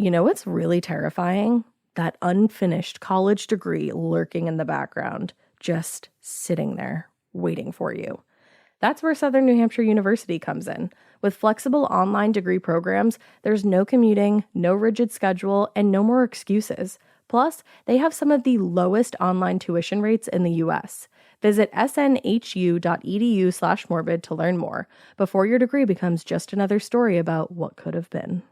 You know what's really terrifying? That unfinished college degree lurking in the background, just sitting there, waiting for you. That's where Southern New Hampshire University comes in. With flexible online degree programs, there's no commuting, no rigid schedule, and no more excuses. Plus, they have some of the lowest online tuition rates in the U.S. Visit snhu.edu/morbid to learn more before your degree becomes just another story about what could have been.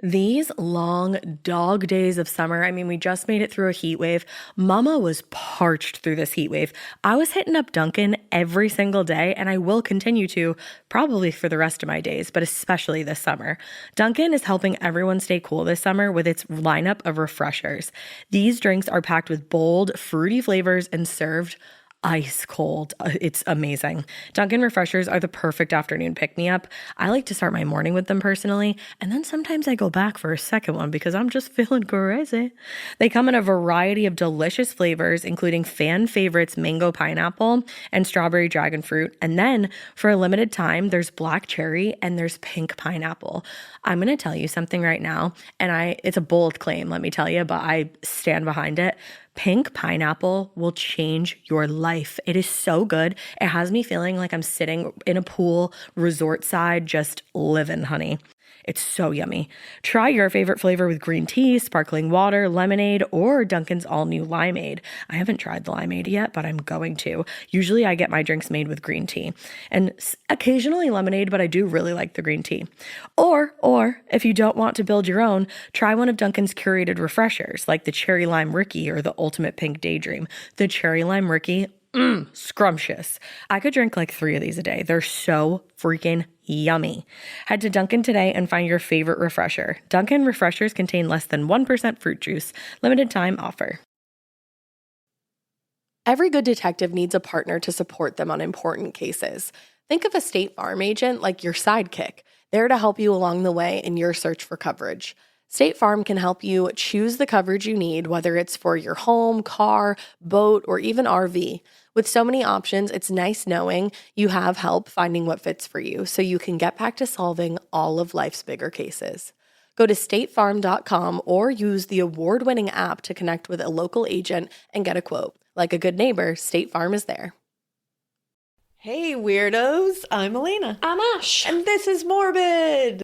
These long dog days of summer, I mean, we just made it through a heat wave. Mama was parched through this heat wave. I was hitting up Dunkin' every single day, and I will continue to, probably for the rest of my days, but especially this summer. Dunkin' is helping everyone stay cool this summer with its lineup of refreshers. These drinks are packed with bold, fruity flavors and served ice cold. It's amazing. Dunkin' refreshers are the perfect afternoon pick-me-up. I like to start my morning with them personally, and then sometimes I go back for a second one because I'm just feeling crazy. They come in a variety of delicious flavors, including fan favorites mango pineapple and strawberry dragon fruit. And then for a limited time, there's black cherry and there's pink pineapple. I'm going to tell you something right now, and it's a bold claim, let me tell you, but I stand behind it. Pink pineapple will change your life. It is so good. It has me feeling like I'm sitting in a pool, resort side, just living, honey. It's so yummy. Try your favorite flavor with green tea, sparkling water, lemonade, or Dunkin's all-new limeade. I haven't tried the limeade yet, but I'm going to. Usually I get my drinks made with green tea and occasionally lemonade, but I do really like the green tea. Or if you don't want to build your own, try one of Dunkin's curated refreshers like the Cherry Lime Ricky or the Ultimate Pink Daydream. The Cherry Lime Ricky, scrumptious. I could drink like 3 of these a day. They're so freaking yummy. Head to Dunkin' today and find your favorite refresher. Dunkin' refreshers contain less than 1% fruit juice. Limited time offer. Every good detective needs a partner to support them on important cases. Think of a State Farm agent like your sidekick, there to help you along the way in your search for coverage. State Farm can help you choose the coverage you need, whether it's for your home, car, boat, or even RV. With so many options, it's nice knowing you have help finding what fits for you so you can get back to solving all of life's bigger cases. Go to statefarm.com or use the award-winning app to connect with a local agent and get a quote. Like a good neighbor, State Farm is there. Hey, weirdos. I'm Elena. I'm Ash. And this is Morbid.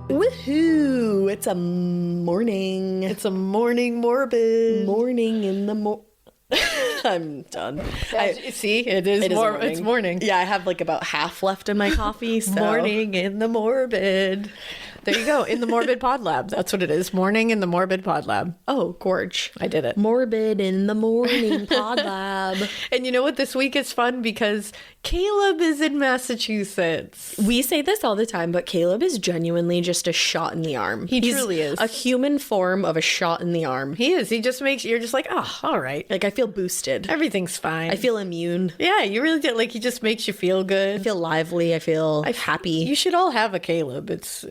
Woohoo! It's a morning. It's a morning Morbid. Morning in the I'm done. See, it is morning. It's morning. Yeah, I have like about half left in my coffee. So. Morning in the Morbid. There you go. In the Morbid Pod Lab. That's what it is. Morning in the Morbid Pod Lab. Oh, gorge. I did it. Morbid in the morning pod lab. And you know what? This week is fun because Caleb is in Massachusetts. We say this all the time, but Caleb is genuinely just a shot in the arm. He's truly is. A human form of a shot in the arm. He is. He just makes, you're just like, oh, all right. Like I feel boosted. Everything's fine. I feel immune. Yeah, you really do. Like he just makes you feel good. I feel lively. I feel happy. You should all have a Caleb. It's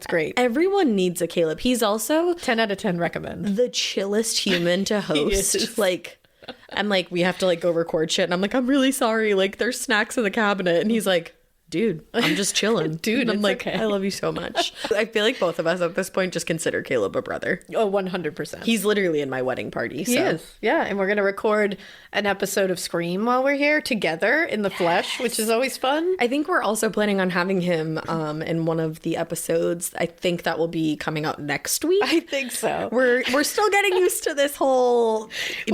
great. Everyone needs a Caleb. He's also 10 out of 10 recommend. The chillest human to host. Like, I'm like, we have to like go record shit. And I'm like, I'm really sorry. Like there's snacks in the cabinet. And he's like, dude, I'm just chilling. Dude, and I'm like, okay. I love you so much. I feel like both of us at this point just consider Caleb a brother. Oh, 100%. He's literally in my wedding party. He is. Yeah. And we're going to record an episode of Scream while we're here together in the flesh, which is always fun. I think we're also planning on having him in one of the episodes. I think that will be coming out next week. I think so. We're still getting used to this whole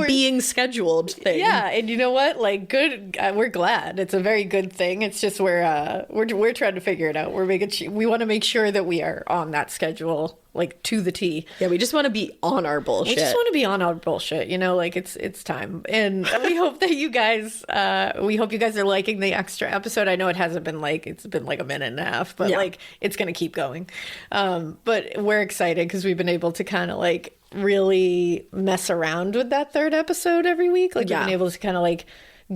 being scheduled thing. Yeah. And you know what? Like, good. We're glad. It's a very good thing. It's just we're trying to figure it out. We want to make sure that we are on that schedule, like to the T. Yeah, we just want to be on our bullshit. We just want to be on our bullshit, you know, like it's time. And we hope that you guys are liking the extra episode. I know it's been like a minute and a half, but like it's going to keep going. But we're excited because we've been able to kind of like really mess around with that third episode every week. Like, we've been able to kind of like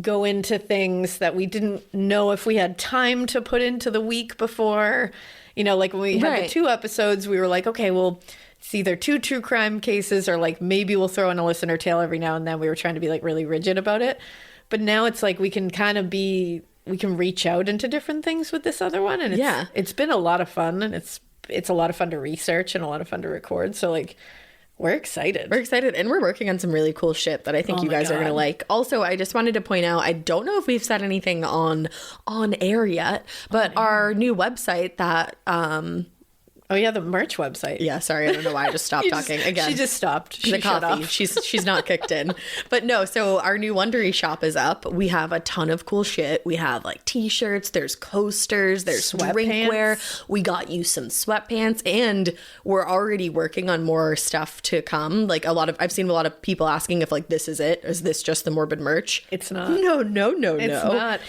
go into things that we didn't know if we had time to put into the week before. You know, like when we had the 2 episodes, we were like, okay, well, it's either 2 true crime cases or like maybe we'll throw in a listener tale every now and then. We were trying to be like really rigid about it. But now it's like we can kind of we can reach out into different things with this other one. And it's been a lot of fun, and it's a lot of fun to research and a lot of fun to record. So like, we're excited. We're excited, and we're working on some really cool shit that I think you guys are going to like. Also, I just wanted to point out, I don't know if we've said anything on air yet, but our new website that oh yeah, the merch website. Yeah, sorry, I don't know why I just stopped talking again. She just stopped. She the coffee. She's not kicked in. But no, so our new Wondery shop is up. We have a ton of cool shit. We have like t-shirts, there's coasters, there's drinkware. We got you some sweatpants, and we're already working on more stuff to come. Like I've seen a lot of people asking if like this is it. Is this just the Morbid merch? It's not. No. It's not.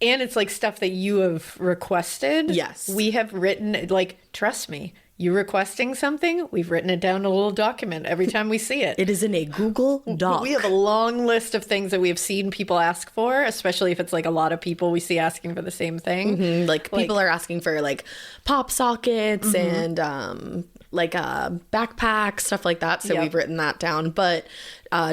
And it's like stuff that you have requested. Yes. We have written, like, trust me, you requesting something, we've written it down in a little document every time we see it. It is in a Google Doc. We have a long list of things that we have seen people ask for, especially if it's like a lot of people we see asking for the same thing. Mm-hmm. Like people are asking for like pop sockets and like backpacks, stuff like that. So we've written that down. But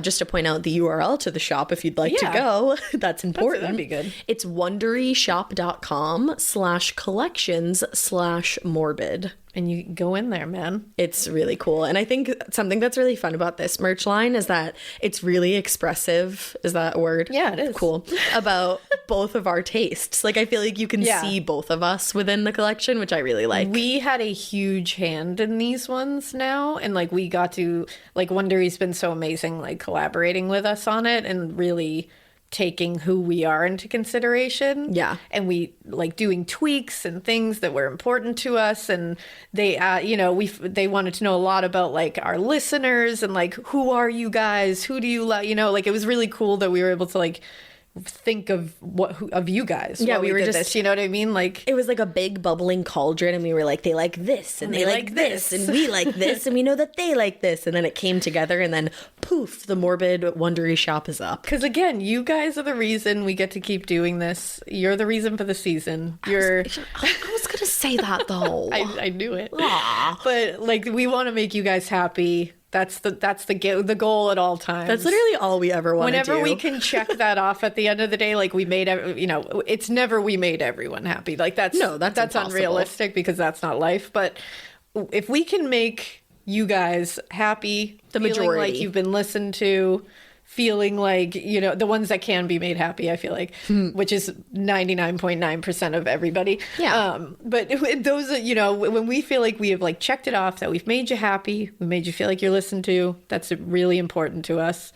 just to point out the URL to the shop if you'd like to go, that's important. That'd be good. It's wonderyshop.com/collections/morbid. And you go in there, man. It's really cool. And I think something that's really fun about this merch line is that it's really expressive. Is that a word? Yeah, it is. Cool. About both of our tastes. Like, I feel like you can see both of us within the collection, which I really like. We had a huge hand in these ones now. And like, we got to, like, Wondery's been so amazing, like collaborating with us on it and really taking who we are into consideration. Yeah. And we like doing tweaks and things that were important to us. And they, they wanted to know a lot about like our listeners and like, who are you guys? Who do you like? You know, like it was really cool that we were able to like think of of you guys. Yeah, we were just this, you know what I mean? Like it was like a big bubbling cauldron, and we were like, they like this and they like this and we like this and we know that they like this, and then it came together, and then poof, the Morbid Wondery shop is up. Because again, you guys are the reason we get to keep doing this. You're the reason for the season. I was gonna say that though. I knew it. But like, we want to make you guys happy. That's the goal at all times. That's literally all we ever want to do. Whenever we can check that off at the end of the day, like we made, it's never we made everyone happy. Like that's unrealistic because that's not life. But if we can make you guys happy, the feeling majority, like you've been listened to, feeling like, the ones that can be made happy, I feel like, which is 99.9% of everybody. Yeah. But those, when we feel like we have like checked it off, that we've made you happy, we made you feel like you're listened to, that's really important to us.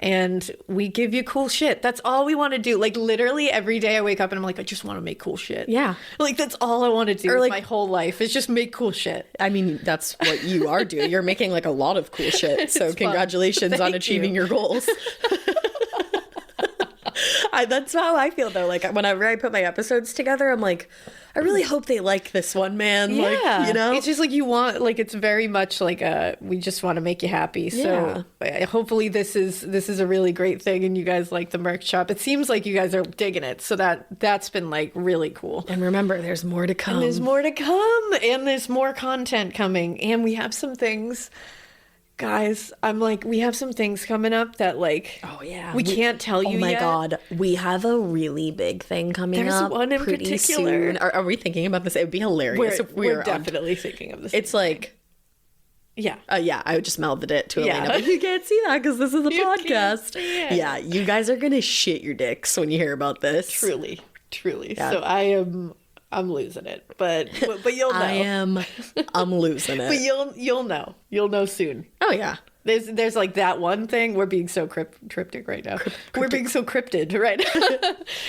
And we give you cool shit. That's all we want to do. Like literally every day I wake up and I'm like, I just want to make cool shit. Yeah. Like that's all I want to do with my whole life is just make cool shit. I mean, that's what you are doing. You're making like a lot of cool shit. So congratulations on achieving your goals. That's how I feel though. Like whenever I put my episodes together, I'm like, I really hope they like this one, man. Yeah. Like, it's just like you want, like, it's very much like we just want to make you happy. So hopefully this is a really great thing and you guys like the merch shop. It seems like you guys are digging it. So that's been like really cool. And remember, there's more to come. And there's more to come. And there's more content coming. And we have some things. Guys, I'm like, we have some things coming up that like, oh yeah, we can't tell you yet. Oh my God, we have a really big thing coming up. There's one in particular. Soon. Are we thinking about this? It would be hilarious if we were definitely thinking of this. It's like, yeah. I just melded it to Elena, but you can't see that because this is a podcast. Yeah, you guys are gonna shit your dicks when you hear about this. Truly. Yeah. So I'm losing it, but you'll know. I'm losing it. But you'll know. You'll know soon. Oh yeah. There's like that one thing. We're being so cryptic right now. We're being so cryptid right now.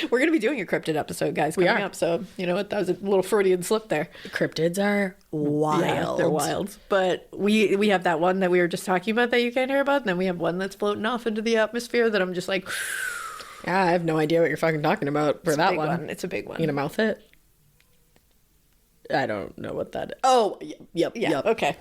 We're gonna be doing a cryptid episode, guys, coming up. So you know what? That was a little Freudian slip there. Cryptids are wild. Yeah, they're wild. But we have that one that we were just talking about that you can't hear about, and then we have one that's floating off into the atmosphere that I'm just like. Yeah, I have no idea what you're fucking talking about for that one. It's a big one. You gonna mouth it? I don't know what that is. Oh, yep. Okay.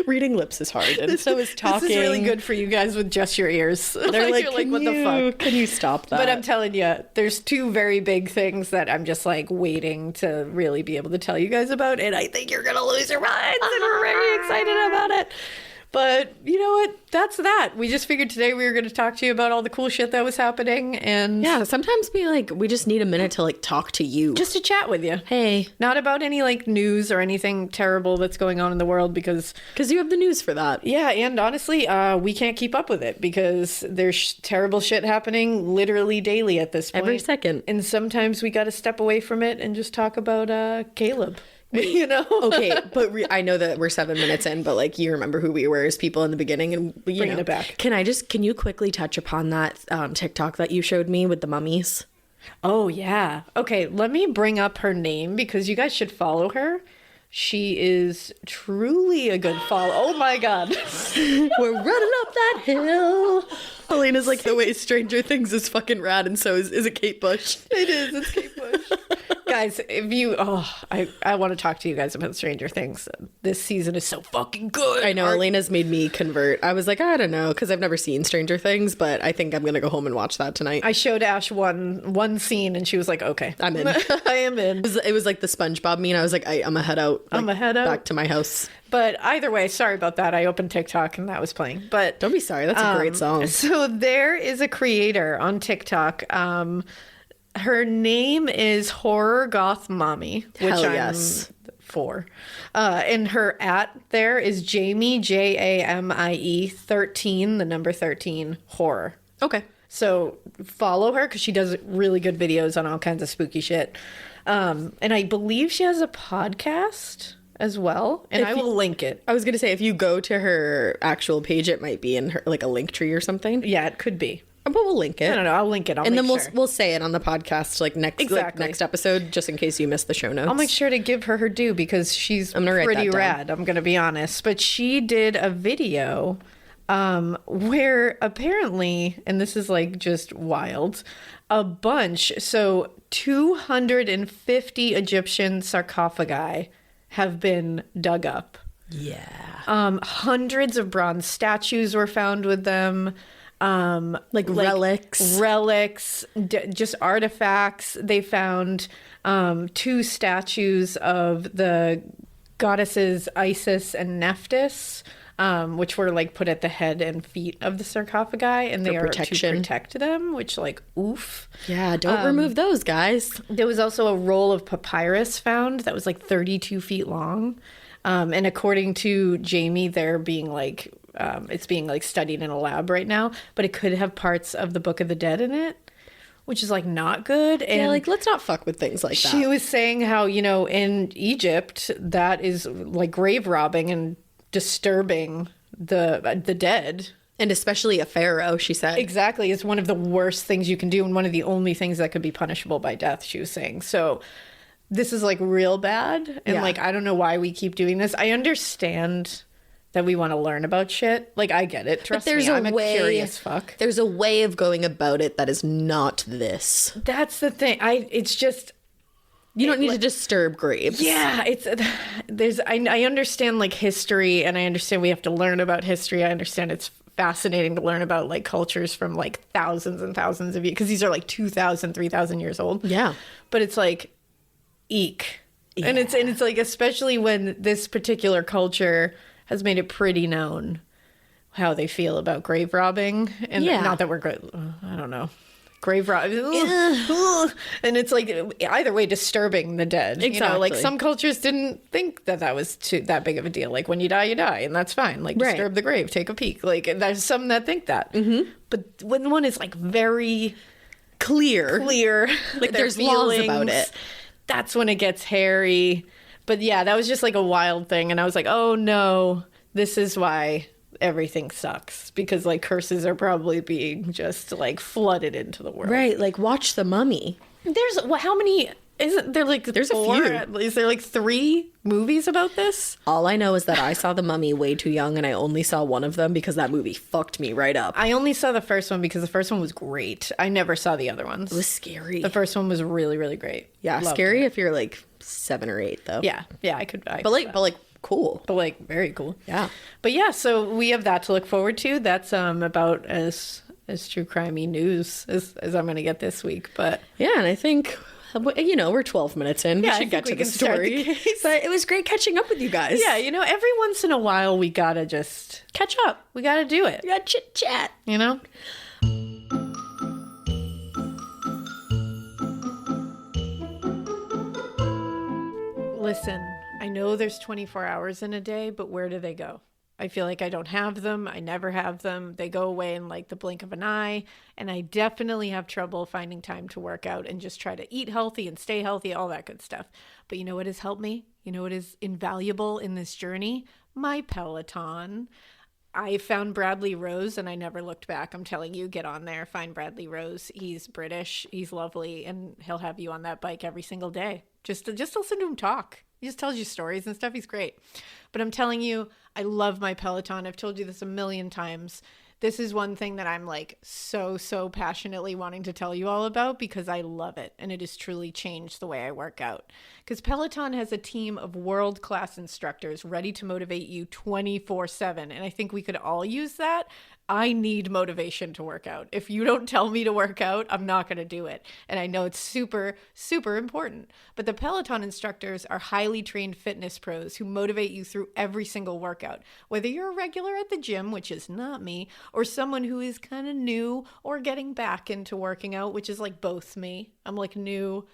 Reading lips is hard, and so is talking. This is really good for you guys with just your ears. They're like, what the fuck? Can you stop that? But I'm telling you, there's two very big things that I'm just like waiting to really be able to tell you guys about, and I think you're gonna lose your minds, and we're very excited about it. But you know what? That's that. We just figured today we were going to talk to you about all the cool shit that was happening. And yeah, sometimes we just need a minute to like talk to you. Just to chat with you. Hey. Not about any like news or anything terrible that's going on in the world because you have the news for that. Yeah, and honestly, we can't keep up with it because there's terrible shit happening literally daily at this point. Every second. And sometimes we got to step away from it and just talk about Caleb. You know? Okay, but I know that we're 7 minutes in, but like you remember who we were as people in the beginning, and bringing it back. Can you quickly touch upon that TikTok that you showed me with the mummies? Oh yeah. Okay, let me bring up her name because you guys should follow her. She is truly a good follow. Oh my god. We're running up that hill. Elena's like, the way Stranger Things is fucking rad, and so is it Kate Bush. It is. It's Kate Bush. Guys, if you, I want to talk to you guys about Stranger Things. This season is so fucking good. I know, Elena's made me convert. I was like, I don't know, because I've never seen Stranger Things, but I think I'm going to go home and watch that tonight. I showed Ash one scene, and she was like, okay. I'm in. I am in. It was like the SpongeBob meme. I was like, I'm going to head out. Like, I'm going to head out. Back to my house. But either way, sorry about that. I opened TikTok, and that was playing. But don't be sorry. That's a great song. So there is a creator on TikTok. Her name is Horror Goth Mommy, which I'm for. And her @ there is Jamie, JAMIE 13, the number 13, horror. Okay. So follow her because she does really good videos on all kinds of spooky shit. And I believe she has a podcast as well. And I will link it. I was going to say, if you go to her actual page, it might be in her like a link tree or something. Yeah, it could be. But we'll link it. I don't know. I'll link it. And then we'll say it on the podcast like next episode, just in case you missed the show notes. I'll make sure to give her due because she's pretty rad. I'm going to be honest. But she did a video where apparently, and this is like just wild, a bunch. So 250 Egyptian sarcophagi have been dug up. Yeah. Hundreds of bronze statues were found with them. Like relics, just artifacts. They found 2 statues of the goddesses Isis and Nephthys, which were like put at the head and feet of the sarcophagi, and they are to protect them, which like oof. Yeah, don't remove those, guys. There was also a roll of papyrus found that was like 32 feet long. And according to Jamie, they're being like it's being like studied in a lab right now, but it could have parts of the Book of the Dead in it, which is like not good. And yeah, like let's not fuck with things like that. She was saying how, you know, in Egypt, that is like grave robbing and disturbing the dead. And especially a pharaoh, she said. Exactly. It's one of the worst things you can do and one of the only things that could be punishable by death, she was saying. So this is like real bad. And like, I don't know why we keep doing this. I understand that we want to learn about shit. Like, I get it. Trust me, I'm a curious fuck. There's a way of going about it that is not this. That's the thing. It's just... You don't need to disturb graves. Yeah, I understand like history, and I understand we have to learn about history. I understand it's fascinating to learn about like cultures from like thousands and thousands of years, because these are like 2,000, 3,000 years old. Yeah. But it's like, eek. Yeah. And it's like, especially when this particular culture has made it pretty known how they feel about grave robbing. And not that we're good. I don't know. Grave robbing. And it's like, either way, disturbing the dead. Exactly. You know, like some cultures didn't think that was that big of a deal. Like when you die, you die. And that's fine. Like disturb the grave, take a peek. Like there's some that think that. Mm-hmm. But when one is like very clear, like there's laws about it, that's when it gets hairy. But yeah, that was just like a wild thing. And I was like, oh no, this is why everything sucks. Because like curses are probably being just like flooded into the world. Right. Like watch The Mummy. There's, how many, isn't there like, there's 4? a few. Is there like 3 movies about this? All I know is that I saw The Mummy way too young, and I only saw one of them because that movie fucked me right up. I only saw the first one because the first one was great. I never saw the other ones. It was scary. The first one was really, really great. Yeah, Loved scary it. if you're like 7 or 8 though. Yeah, I could. But like cool. But like very cool. Yeah. But yeah, so we have that to look forward to. That's about as true crimey news as I'm going to get this week. But yeah, and I think, you know, we're 12 minutes in. Yeah, we should get to the story. But it was great catching up with you guys. yeah, you know, every once in a while we got to just Catch up. we got to do it. We got chit chat. You know? Listen, I know there's 24 hours in a day, but where do they go? I feel like I don't have them. I never have them. They go away in like the blink of an eye. And I definitely have trouble finding time to work out and just try to eat healthy and stay healthy, all that good stuff. But you know what has helped me? You know what is invaluable in this journey? My Peloton. I found Bradley Rose and I never looked back. I'm telling you, get on there, find Bradley Rose. He's British, he's lovely, and he'll have you on that bike every single day. Just listen to him talk. He just tells you stories and stuff. He's great. But I'm telling you, I love my Peloton. I've told you this a million times. This is one thing that I'm like so passionately wanting to tell you all about because I love it. And it has truly changed the way I work out. Because Peloton has a team of world-class instructors ready to motivate you 24/7. And I think we could all use that. I need motivation to work out. If you don't tell me to work out, I'm not going to do it. And I know it's super important. But the Peloton instructors are highly trained fitness pros who motivate you through every single workout. Whether you're a regular at the gym, which is not me, or someone who is kind of new or getting back into working out, which is like both me. I'm like new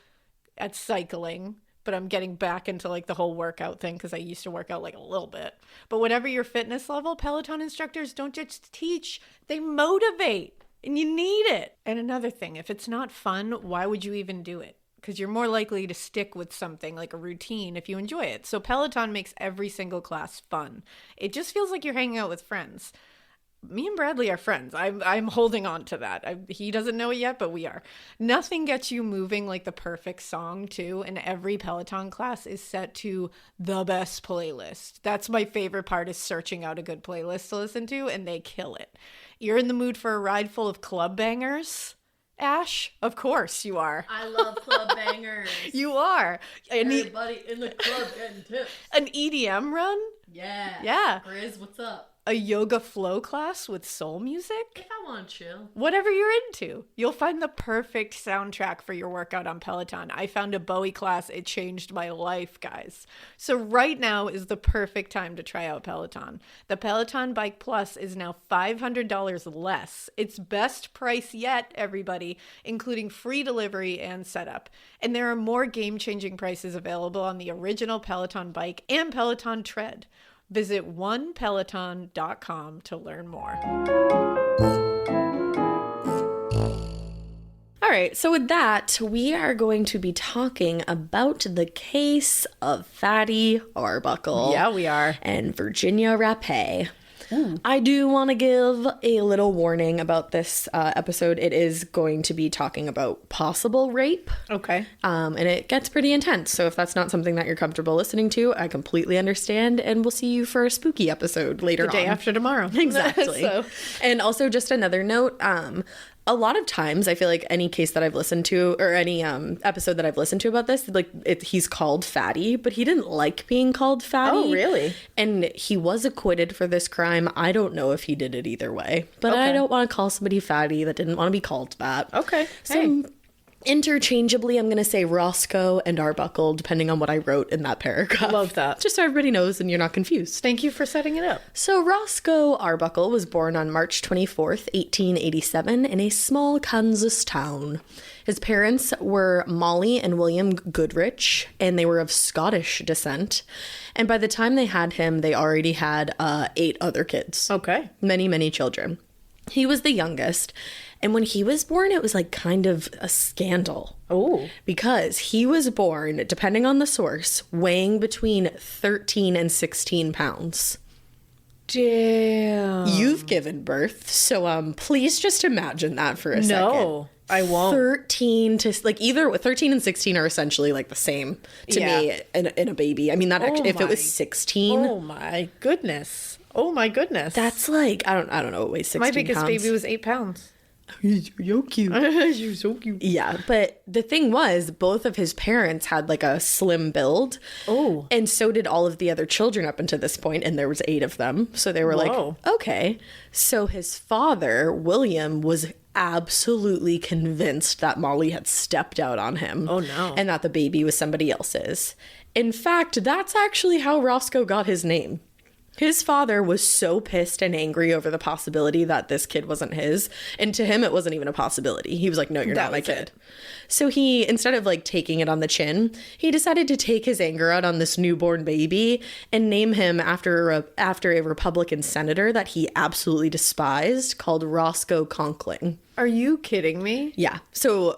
at cycling, but I'm getting back into like the whole workout thing because I used to work out like a little bit. But whatever your fitness level, Peloton instructors don't just teach, they motivate, and you need it. And another thing, if it's not fun, why would you even do it? Because you're more likely to stick with something like a routine if you enjoy it. So Peloton makes every single class fun. It just feels like you're hanging out with friends. Me and Bradley are friends. I'm holding on to that. He doesn't know it yet, but we are. Nothing gets you moving like the perfect song, too. And every Peloton class is set to the best playlist. That's my favorite part, is searching out a good playlist to listen to, and they kill it. You're in the mood for a ride full of club bangers? Ash? Of course you are. I love club bangers. You are. Everybody in the club getting tips. An EDM run? Yeah. Yeah. Grizz, what's up? A yoga flow class with soul music? If I want to chill. Whatever you're into. You'll find the perfect soundtrack for your workout on Peloton. I found a Bowie class. It changed my life, guys. So right now is the perfect time to try out Peloton. The Peloton Bike Plus is now $500 less. It's best price yet, everybody, including free delivery and setup. And there are more game-changing prices available on the original Peloton Bike and Peloton Tread. Visit onepeloton.com to learn more. All right, so with that, we are going to be talking about the case of Fatty Arbuckle. Yeah, we are. And Virginia Rappe. I do want to give a little warning about this episode. It is going to be talking about possible rape. Okay. And it gets pretty intense. So if that's not something that you're comfortable listening to, I completely understand. And we'll see you for a spooky episode later on. The day after tomorrow. Exactly. And also just another note, a lot of times I feel like any case that I've listened to, or any episode that I've listened to about this, like he's called Fatty, but he didn't like being called Fatty. Oh, really? And he was acquitted for this crime. I don't know if he did it either way, but I don't want to call somebody Fatty that didn't want to be called that. Okay. So interchangeably, I'm going to say Roscoe and Arbuckle, depending on what I wrote in that paragraph. Love that. Just so everybody knows and you're not confused. Thank you for setting it up. So Roscoe Arbuckle was born on March 24th, 1887, in a small Kansas town. His parents were Molly and William Goodrich, and they were of Scottish descent. And by the time they had him, they already had 8 other kids. Okay. Many children. He was the youngest. And when he was born, it was like kind of a scandal. Oh. Because he was born, depending on the source, weighing between 13 and 16 pounds. Damn. You've given birth, so please just imagine that for a second. No, I won't. 13 to, like, either 13 and 16 are essentially like the same to me in a baby. I mean, that actually, if it was 16. Oh my goodness. Oh my goodness. That's like, I don't know what weighs 16 my biggest pounds. baby was 8 pounds. You're cute. You're so cute. Yeah, but the thing was, both of his parents had like a slim build. Oh. And so did all of the other children up until this point, and there was 8 of them. So they were Whoa. like, okay. So his father, William, was absolutely convinced that Molly had stepped out on him. Oh, no. And that the baby was somebody else's. In fact, that's actually how Roscoe got his name. His father was so pissed and angry over the possibility that this kid wasn't his. And to him, it wasn't even a possibility. He was like, no, you're not my kid. So he, instead of like taking it on the chin, he decided to take his anger out on this newborn baby and name him after a Republican senator that he absolutely despised called Roscoe Conkling. Are you kidding me? Yeah. So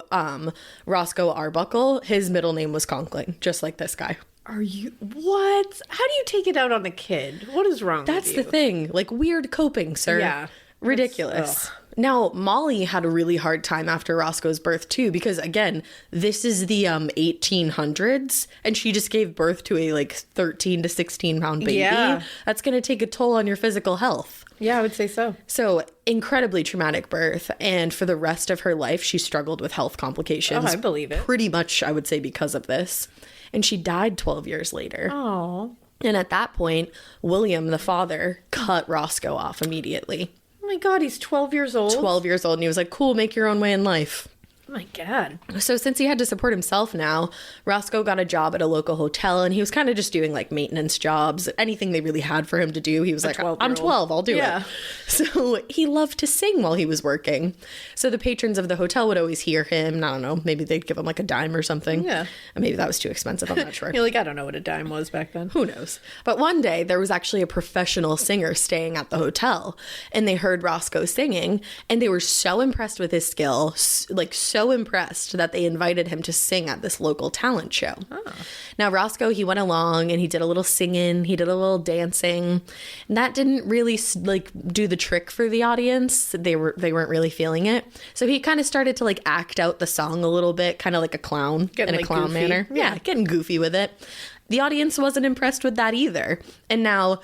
Roscoe Arbuckle, his middle name was Conkling, just like this guy. Are you... What? How do you take it out on the kid? What is wrong with you? That's the thing. Like, weird coping, sir. Yeah. Ridiculous. Now, Molly had a really hard time after Roscoe's birth, too, because, again, this is the 1800s, and she just gave birth to a, like, 13 to 16-pound baby. Yeah. That's going to take a toll on your physical health. Yeah, I would say so. So, incredibly traumatic birth, and for the rest of her life, she struggled with health complications. Oh, I believe it. Pretty much, I would say, because of this. And she died 12 years later. Oh. And at that point, William, the father, cut Roscoe off immediately. Oh my God, he's 12 years old? 12 years old, and he was like, cool, make your own way in life. Oh my God. So since he had to support himself now, Roscoe got a job at a local hotel, and he was kind of just doing like maintenance jobs, anything they really had for him to do. He was like, I'm 12, I'll do it. So he loved to sing while he was working. So the patrons of the hotel would always hear him. I don't know, maybe they'd give him like a dime or something. Yeah. Maybe that was too expensive, I'm not sure. You're like, I don't know what a dime was back then. Who knows? But one day there was actually a professional singer staying at the hotel, and they heard Roscoe singing, and they were so impressed with his skill, like so impressed that they invited him to sing at this local talent show. Oh. Now, Roscoe, he went along and he did a little singing, he did a little dancing, and that didn't really like do the trick for the audience. They weren't really feeling it. So he kind of started to like act out the song a little bit, kind of like a clown, in a clown manner. Yeah, getting goofy with it. The audience wasn't impressed with that either. And now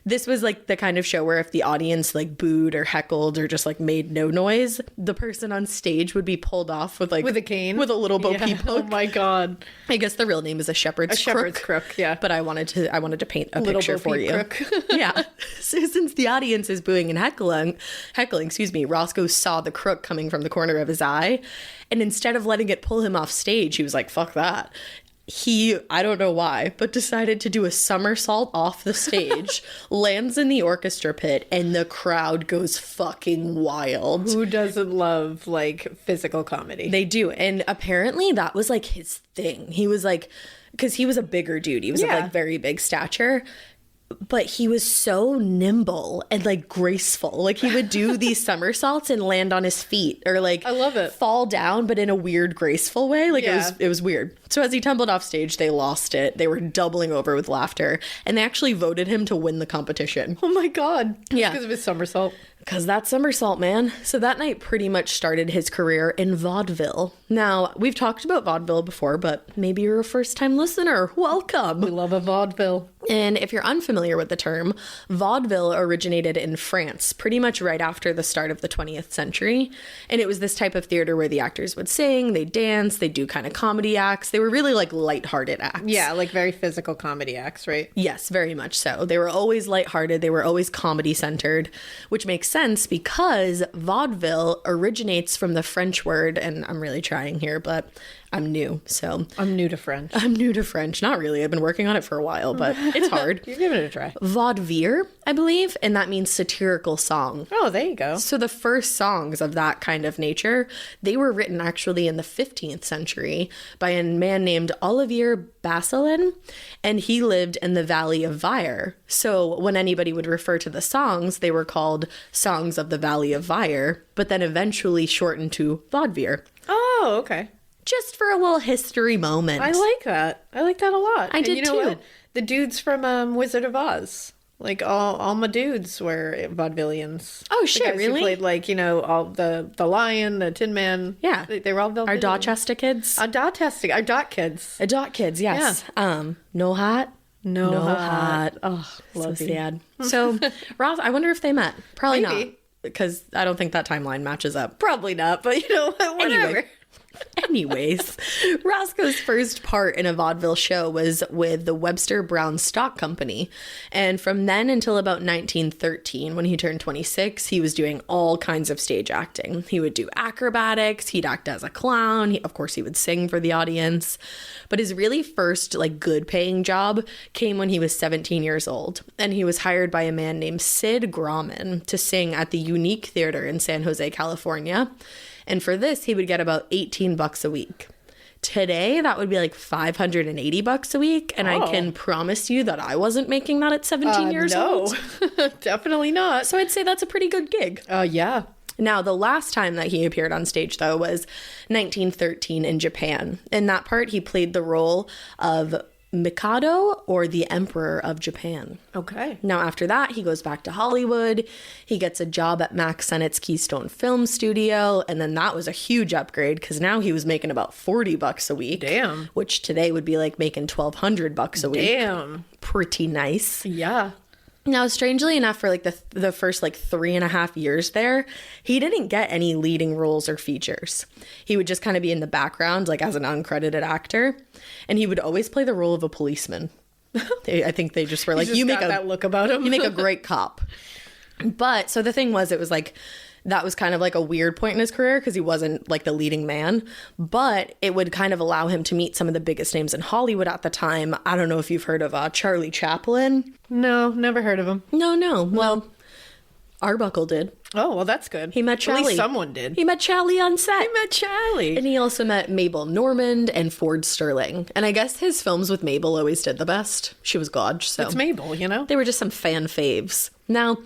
this was like the kind of show where if the audience like booed or heckled or just like made no noise, the person on stage would be pulled off with a cane, with a little bo peep hook. Oh my God. I guess the real name is a shepherd's crook. Shepherd's crook, yeah. But I wanted to paint a picture for you. Crook. Yeah. So since the audience is booing and heckling, Roscoe saw the crook coming from the corner of his eye, and instead of letting it pull him off stage, he was like, fuck that. He, I don't know why, but decided to do a somersault off the stage, lands in the orchestra pit, and the crowd goes fucking wild. Who doesn't love, like, physical comedy? They do. And apparently that was, like, his thing. He was, like, because he was a bigger dude. He was of, like, very big stature. But he was so nimble and like graceful. Like he would do these somersaults and land on his feet, or like I love it, fall down, but in a weird, graceful way. Like it was weird. So as he tumbled off stage, they lost it. They were doubling over with laughter, and they actually voted him to win the competition. Oh my God! Yeah, because of his somersault. Because that somersault, man. So that night pretty much started his career in vaudeville. Now, we've talked about vaudeville before, but maybe you're a first-time listener. Welcome. We love a vaudeville. And if you're unfamiliar with the term, vaudeville originated in France pretty much right after the start of the 20th century. And it was this type of theater where the actors would sing, they'd dance, they'd do kind of comedy acts. They were really like lighthearted acts. Yeah, like very physical comedy acts, right? Yes, very much so. They were always lighthearted. They were always comedy-centered, which makes sense because vaudeville originates from the French word, and I'm really trying here, but I'm new, so... I'm new to French. Not really. I've been working on it for a while, but it's hard. You're giving it a try. Vaudeville, I believe, and that means satirical song. Oh, there you go. So the first songs of that kind of nature, they were written actually in the 15th century by a man named Olivier Basselin, and he lived in the Valley of Vire. So when anybody would refer to the songs, they were called Songs of the Valley of Vire, but then eventually shortened to vaudeville. Oh, okay. Just for a little history moment. I like that. I like that a lot. I did you know too. What? The dudes from Wizard of Oz. Like all my dudes were vaudevillians. Oh shit, the guys really? Who played like, you know, all the Lion, the Tin Man. Yeah. They were all vaudevillians. Our Dorchester kids. Our dot kids. Our dot kids, yes. Yeah. No Hat. No Hat. Oh, so sad. So, Ross, I wonder if they met. Probably Maybe. not. because I don't think that timeline matches up. Probably not, but whatever. Anyways, Roscoe's first part in a vaudeville show was with the Webster Brown Stock Company. And from then until about 1913, when he turned 26, he was doing all kinds of stage acting. He would do acrobatics, he'd act as a clown, of course he would sing for the audience. But his really first good paying job came when he was 17 years old. And he was hired by a man named Sid Grauman to sing at the Unique Theater in San Jose, California. And for this, he would get about $18 a week. Today, that would be like $580 a week. And I can promise you that I wasn't making that at 17 years old. Definitely not. So I'd say that's a pretty good gig. Yeah. Now, the last time that he appeared on stage, though, was 1913 in Japan. In that part, he played the role of Mikado, or the Emperor of Japan. Okay. Now, after that, he goes back to Hollywood. He gets a job at Mack Sennett's Keystone Film Studio, and then that was a huge upgrade because now he was making about $40 a week. Damn. Which today would be like making $1,200 a week. Damn. Pretty nice. Yeah. Now, strangely enough, for the first 3.5 years there, he didn't get any leading roles or features. He would just kind of be in the background, as an uncredited actor, and he would always play the role of a policeman. I think they just were like, you make that look about him. You make a great cop. But so the thing was, it was that was kind of a weird point in his career because he wasn't the leading man, but it would kind of allow him to meet some of the biggest names in Hollywood at the time. I don't know if you've heard of Charlie Chaplin. No, never heard of him. No. Well, Arbuckle did. Oh, well, that's good. He met Charlie. At least someone did. He met Charlie on set. He met Charlie. And he also met Mabel Normand and Ford Sterling. And I guess his films with Mabel always did the best. She was God, so. It's Mabel, They were just some fan faves. Now,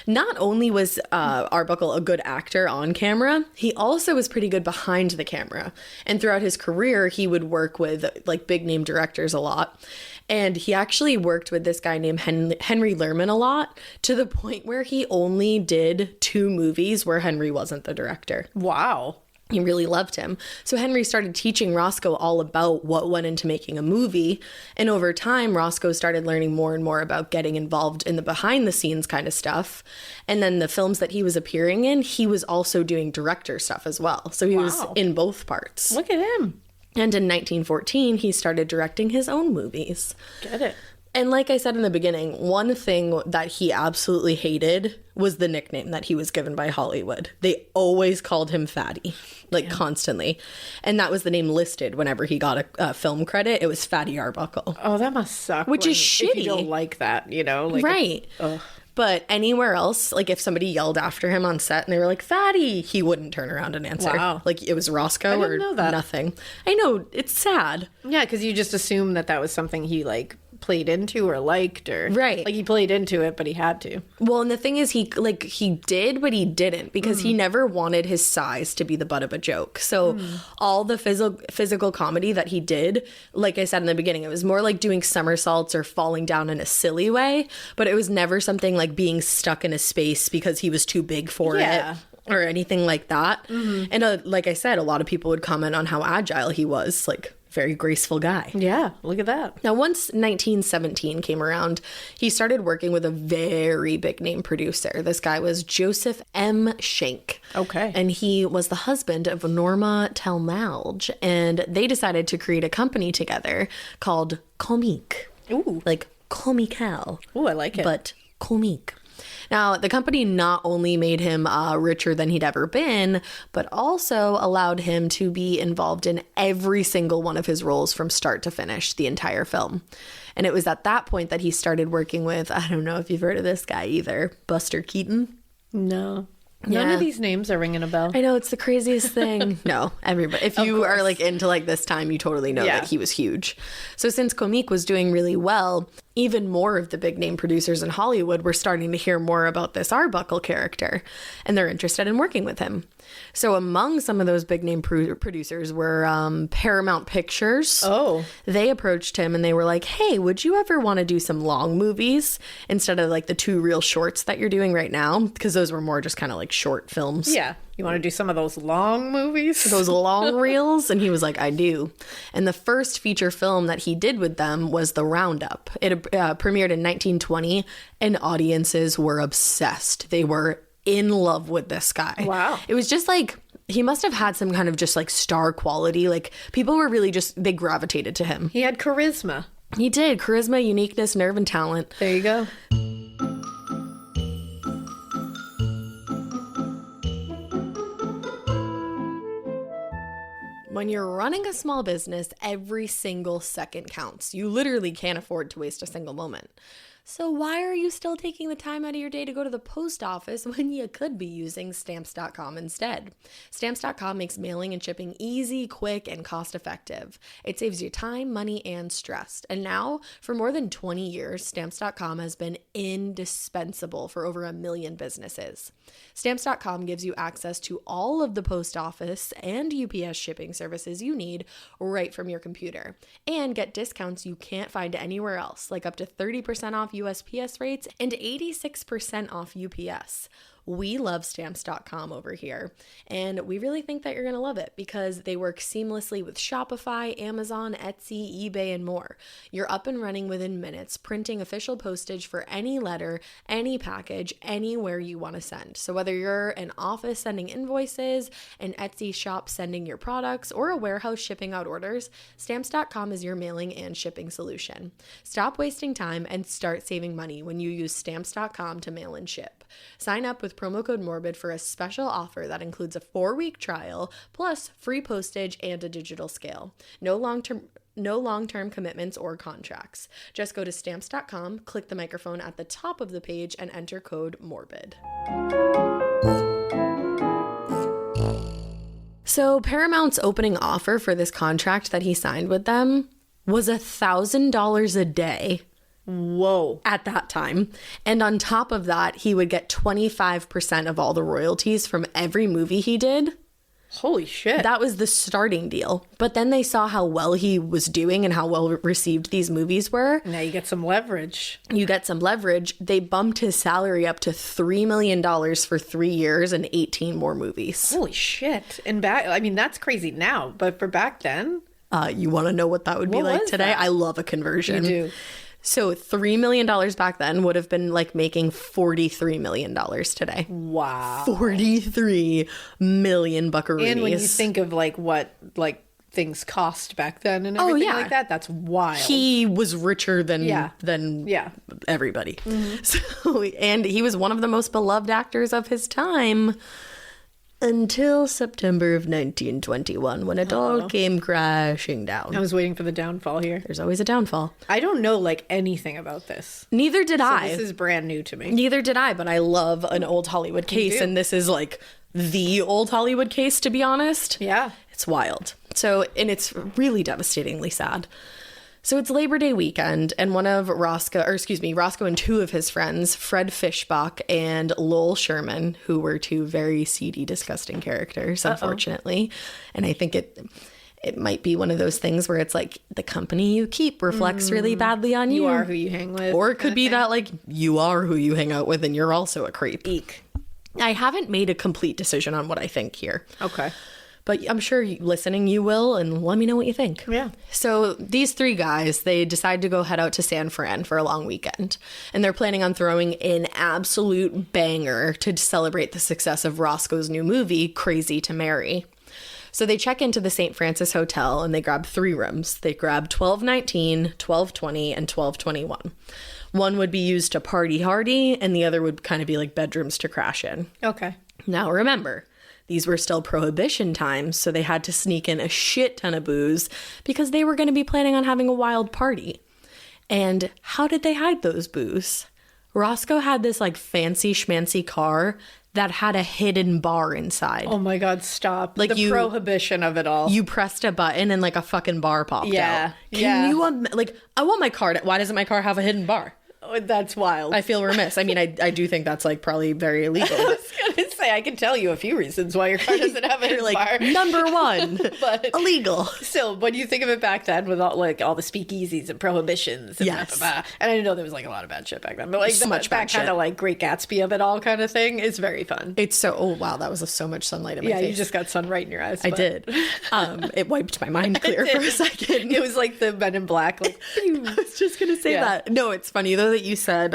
not only was Arbuckle a good actor on camera, he also was pretty good behind the camera. And throughout his career, he would work with big name directors a lot. And he actually worked with this guy named Henry Lerman a lot, to the point where he only did 2 movies where Henry wasn't the director. Wow. He really loved him. So Henry started teaching Roscoe all about what went into making a movie. And over time, Roscoe started learning more and more about getting involved in the behind the scenes kind of stuff. And then the films that he was appearing in, he was also doing director stuff as well. So he was in both parts. Look at him. And in 1914, he started directing his own movies. Get it. And like I said in the beginning, one thing that he absolutely hated was the nickname that he was given by Hollywood. They always called him Fatty, constantly. And that was the name listed whenever he got a film credit. It was Fatty Arbuckle. Oh, that must suck. Which is shitty. If you don't like that, Right. But anywhere else, if somebody yelled after him on set and they were like, Fatty, he wouldn't turn around and answer. Wow. It was Roscoe or nothing. I know, it's sad. Yeah, because you just assume that was something he played into or liked, or right, he played into it, but he had to. Well, and the thing is, he did, but he didn't, because he never wanted his size to be the butt of a joke. So all the physical comedy that he did, like I said in the beginning, it was more like doing somersaults or falling down in a silly way, but it was never something like being stuck in a space because he was too big for it or anything like that. And like I said, a lot of people would comment on how agile he was, very graceful guy. Yeah, look at that. Now, once 1917 came around, he started working with a very big name producer. This guy was Joseph M. Schenck. Okay. And he was the husband of Norma Talmadge. And they decided to create a company together called Comique. Ooh. Like Comical. Ooh, I like it. But Comique. Now, the company not only made him richer than he'd ever been, but also allowed him to be involved in every single one of his roles from start to finish, the entire film. And it was at that point that he started working with, I don't know if you've heard of this guy either, Buster Keaton. No. None of these names are ringing a bell. I know, it's the craziest thing. No, everybody. If you are into this time, you totally know that he was huge. So since Comique was doing really well, even more of the big name producers in Hollywood were starting to hear more about this Arbuckle character, and they're interested in working with him. So among some of those big name producers were Paramount Pictures. Oh. They approached him and they were like, hey, would you ever want to do some long movies instead of the 2 real shorts that you're doing right now? Because those were more just kind of short films. Yeah. You want to do some of those long movies? Those long reels? And he was like, I do. And the first feature film that he did with them was The Roundup. It premiered in 1920 and audiences were obsessed. They were in love with this guy. Wow. It was just like, he must have had some kind of just like star quality. Like people were really just, they gravitated to him. He had charisma. He did. Charisma, uniqueness, nerve, and talent. There you go. When you're running a small business, every single second counts. You literally can't afford to waste a single moment. So why are you still taking the time out of your day to go to the post office when you could be using Stamps.com instead? Stamps.com makes mailing and shipping easy, quick, and cost-effective. It saves you time, money, and stress. And now, for more than 20 years, Stamps.com has been indispensable for over 1 million businesses. Stamps.com gives you access to all of the post office and UPS shipping services you need right from your computer. And get discounts you can't find anywhere else, like up to 30% off USPS rates and 86% off UPS. We love Stamps.com over here, and we really think that you're going to love it because they work seamlessly with Shopify, Amazon, Etsy, eBay, and more. You're up and running within minutes, printing official postage for any letter, any package, anywhere you want to send. So whether you're an office sending invoices, an Etsy shop sending your products, or a warehouse shipping out orders, Stamps.com is your mailing and shipping solution. Stop wasting time and start saving money when you use Stamps.com to mail and ship. Sign up with promo code MORBID for a special offer that includes a 4-week trial, plus free postage and a digital scale. No long-term commitments or contracts. Just go to Stamps.com, click the microphone at the top of the page, and enter code MORBID. So Paramount's opening offer for this contract that he signed with them was $1,000 a day. Whoa. At that time. And on top of that, he would get 25% of all the royalties from every movie he did. Holy shit. That was the starting deal. But then they saw how well he was doing and how well received these movies were. Now you get some leverage. You get some leverage. They bumped his salary up to $3 million for 3 years and 18 more movies. Holy shit. And that's crazy now, but for back then? You want to know what that would be like today? I love a conversion. You do. So $3 million back then would have been like making $43 million today. Wow. 43 million buckaroonies. And when you think of like what like things cost back then and everything like that, that's wild. He was richer than everybody. Mm-hmm. So, and he was one of the most beloved actors of his time. Until September of 1921, when it all came crashing down. I was waiting for the downfall here. There's always a downfall. I don't know like anything about this. Neither did I. This is brand new to me. Neither did I, but I love an old Hollywood case, and this is like the old Hollywood case, to be honest. Yeah. It's wild. So, and it's really devastatingly sad. So it's Labor Day weekend, and one of Roscoe and 2 of his friends, Fred Fishbach and Lowell Sherman, who were 2 very seedy, disgusting characters, unfortunately. And I think it might be one of those things where it's like the company you keep reflects really badly on you. You are who you hang with. Or it could be that like you are who you hang out with and you're also a creep. Eek. I haven't made a complete decision on what I think here. Okay. But I'm sure listening you will, and let me know what you think. Yeah. So these 3 guys, they decide to go head out to San Fran for a long weekend. And they're planning on throwing an absolute banger to celebrate the success of Roscoe's new movie, Crazy to Marry. So they check into the St. Francis Hotel and they grab 3 rooms. They grab 1219, 1220, and 1221. One would be used to party hardy, and the other would kind of be like bedrooms to crash in. Okay. Now remember, these were still prohibition times, so they had to sneak in a shit ton of booze because they were going to be planning on having a wild party. And how did they hide those booze? Roscoe had this like fancy schmancy car that had a hidden bar inside. Oh my God, stop. Like the prohibition of it all. You pressed a button and like a fucking bar popped out. Can you, I want my car why doesn't my car have a hidden bar? Oh, that's wild. I feel remiss. I mean, I do think that's like probably very illegal. I was gonna say I can tell you a few reasons why your car doesn't have a You're bar. number one, But illegal. still, when you think of it back then with all the speakeasies and prohibitions and Yes. and I know there was like a lot of bad shit back then, but like So much bad that kind shit. of like Great Gatsby of it all kind of thing is very fun. It's so, oh wow, that was so much sunlight in my face. You just got sun right in your eyes. I did. It wiped my mind clear for a second. It was like the Men in Black. Like, I was just gonna say that. No, it's funny though that you said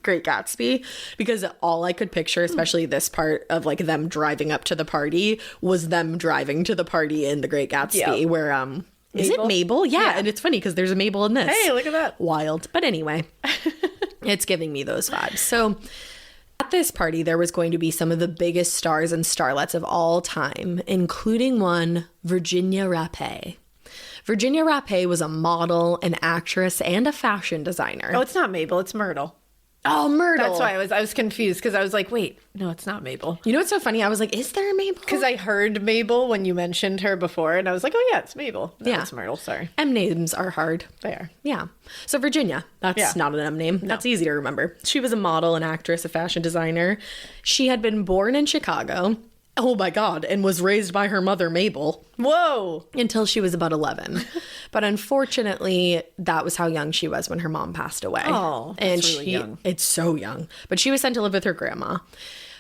Great Gatsby, because all I could picture, especially this part of like them driving up to the party, was them driving to the party in the Great Gatsby, where is it Mabel? Yeah, and it's funny because there's a Mabel in this. hey, look at that. Wild. But anyway, it's giving me those vibes. So at this party, there was going to be some of the biggest stars and starlets of all time, including one Virginia Rappe. Virginia Rappe was a model, an actress, and a fashion designer. Oh, it's not Mabel. It's Myrtle. Oh, Myrtle. That's why I was confused because I was like, wait, no, it's not Mabel. You know what's so funny? I was like, is there a Mabel? Because I heard Mabel when you mentioned her before, and I was like, oh yeah, it's Mabel. No, Yeah. it's Myrtle. Sorry, M names are hard. they are. Yeah. So Virginia, that's not an M name. That's easy to remember. She was a model, an actress, a fashion designer. She had been born in Chicago. Oh my God. And was raised by her mother, Mabel, Whoa. until she was about 11. But unfortunately, that was how young she was when her mom passed away. Oh, that's really young. It's so young. But she was sent to live with her grandma.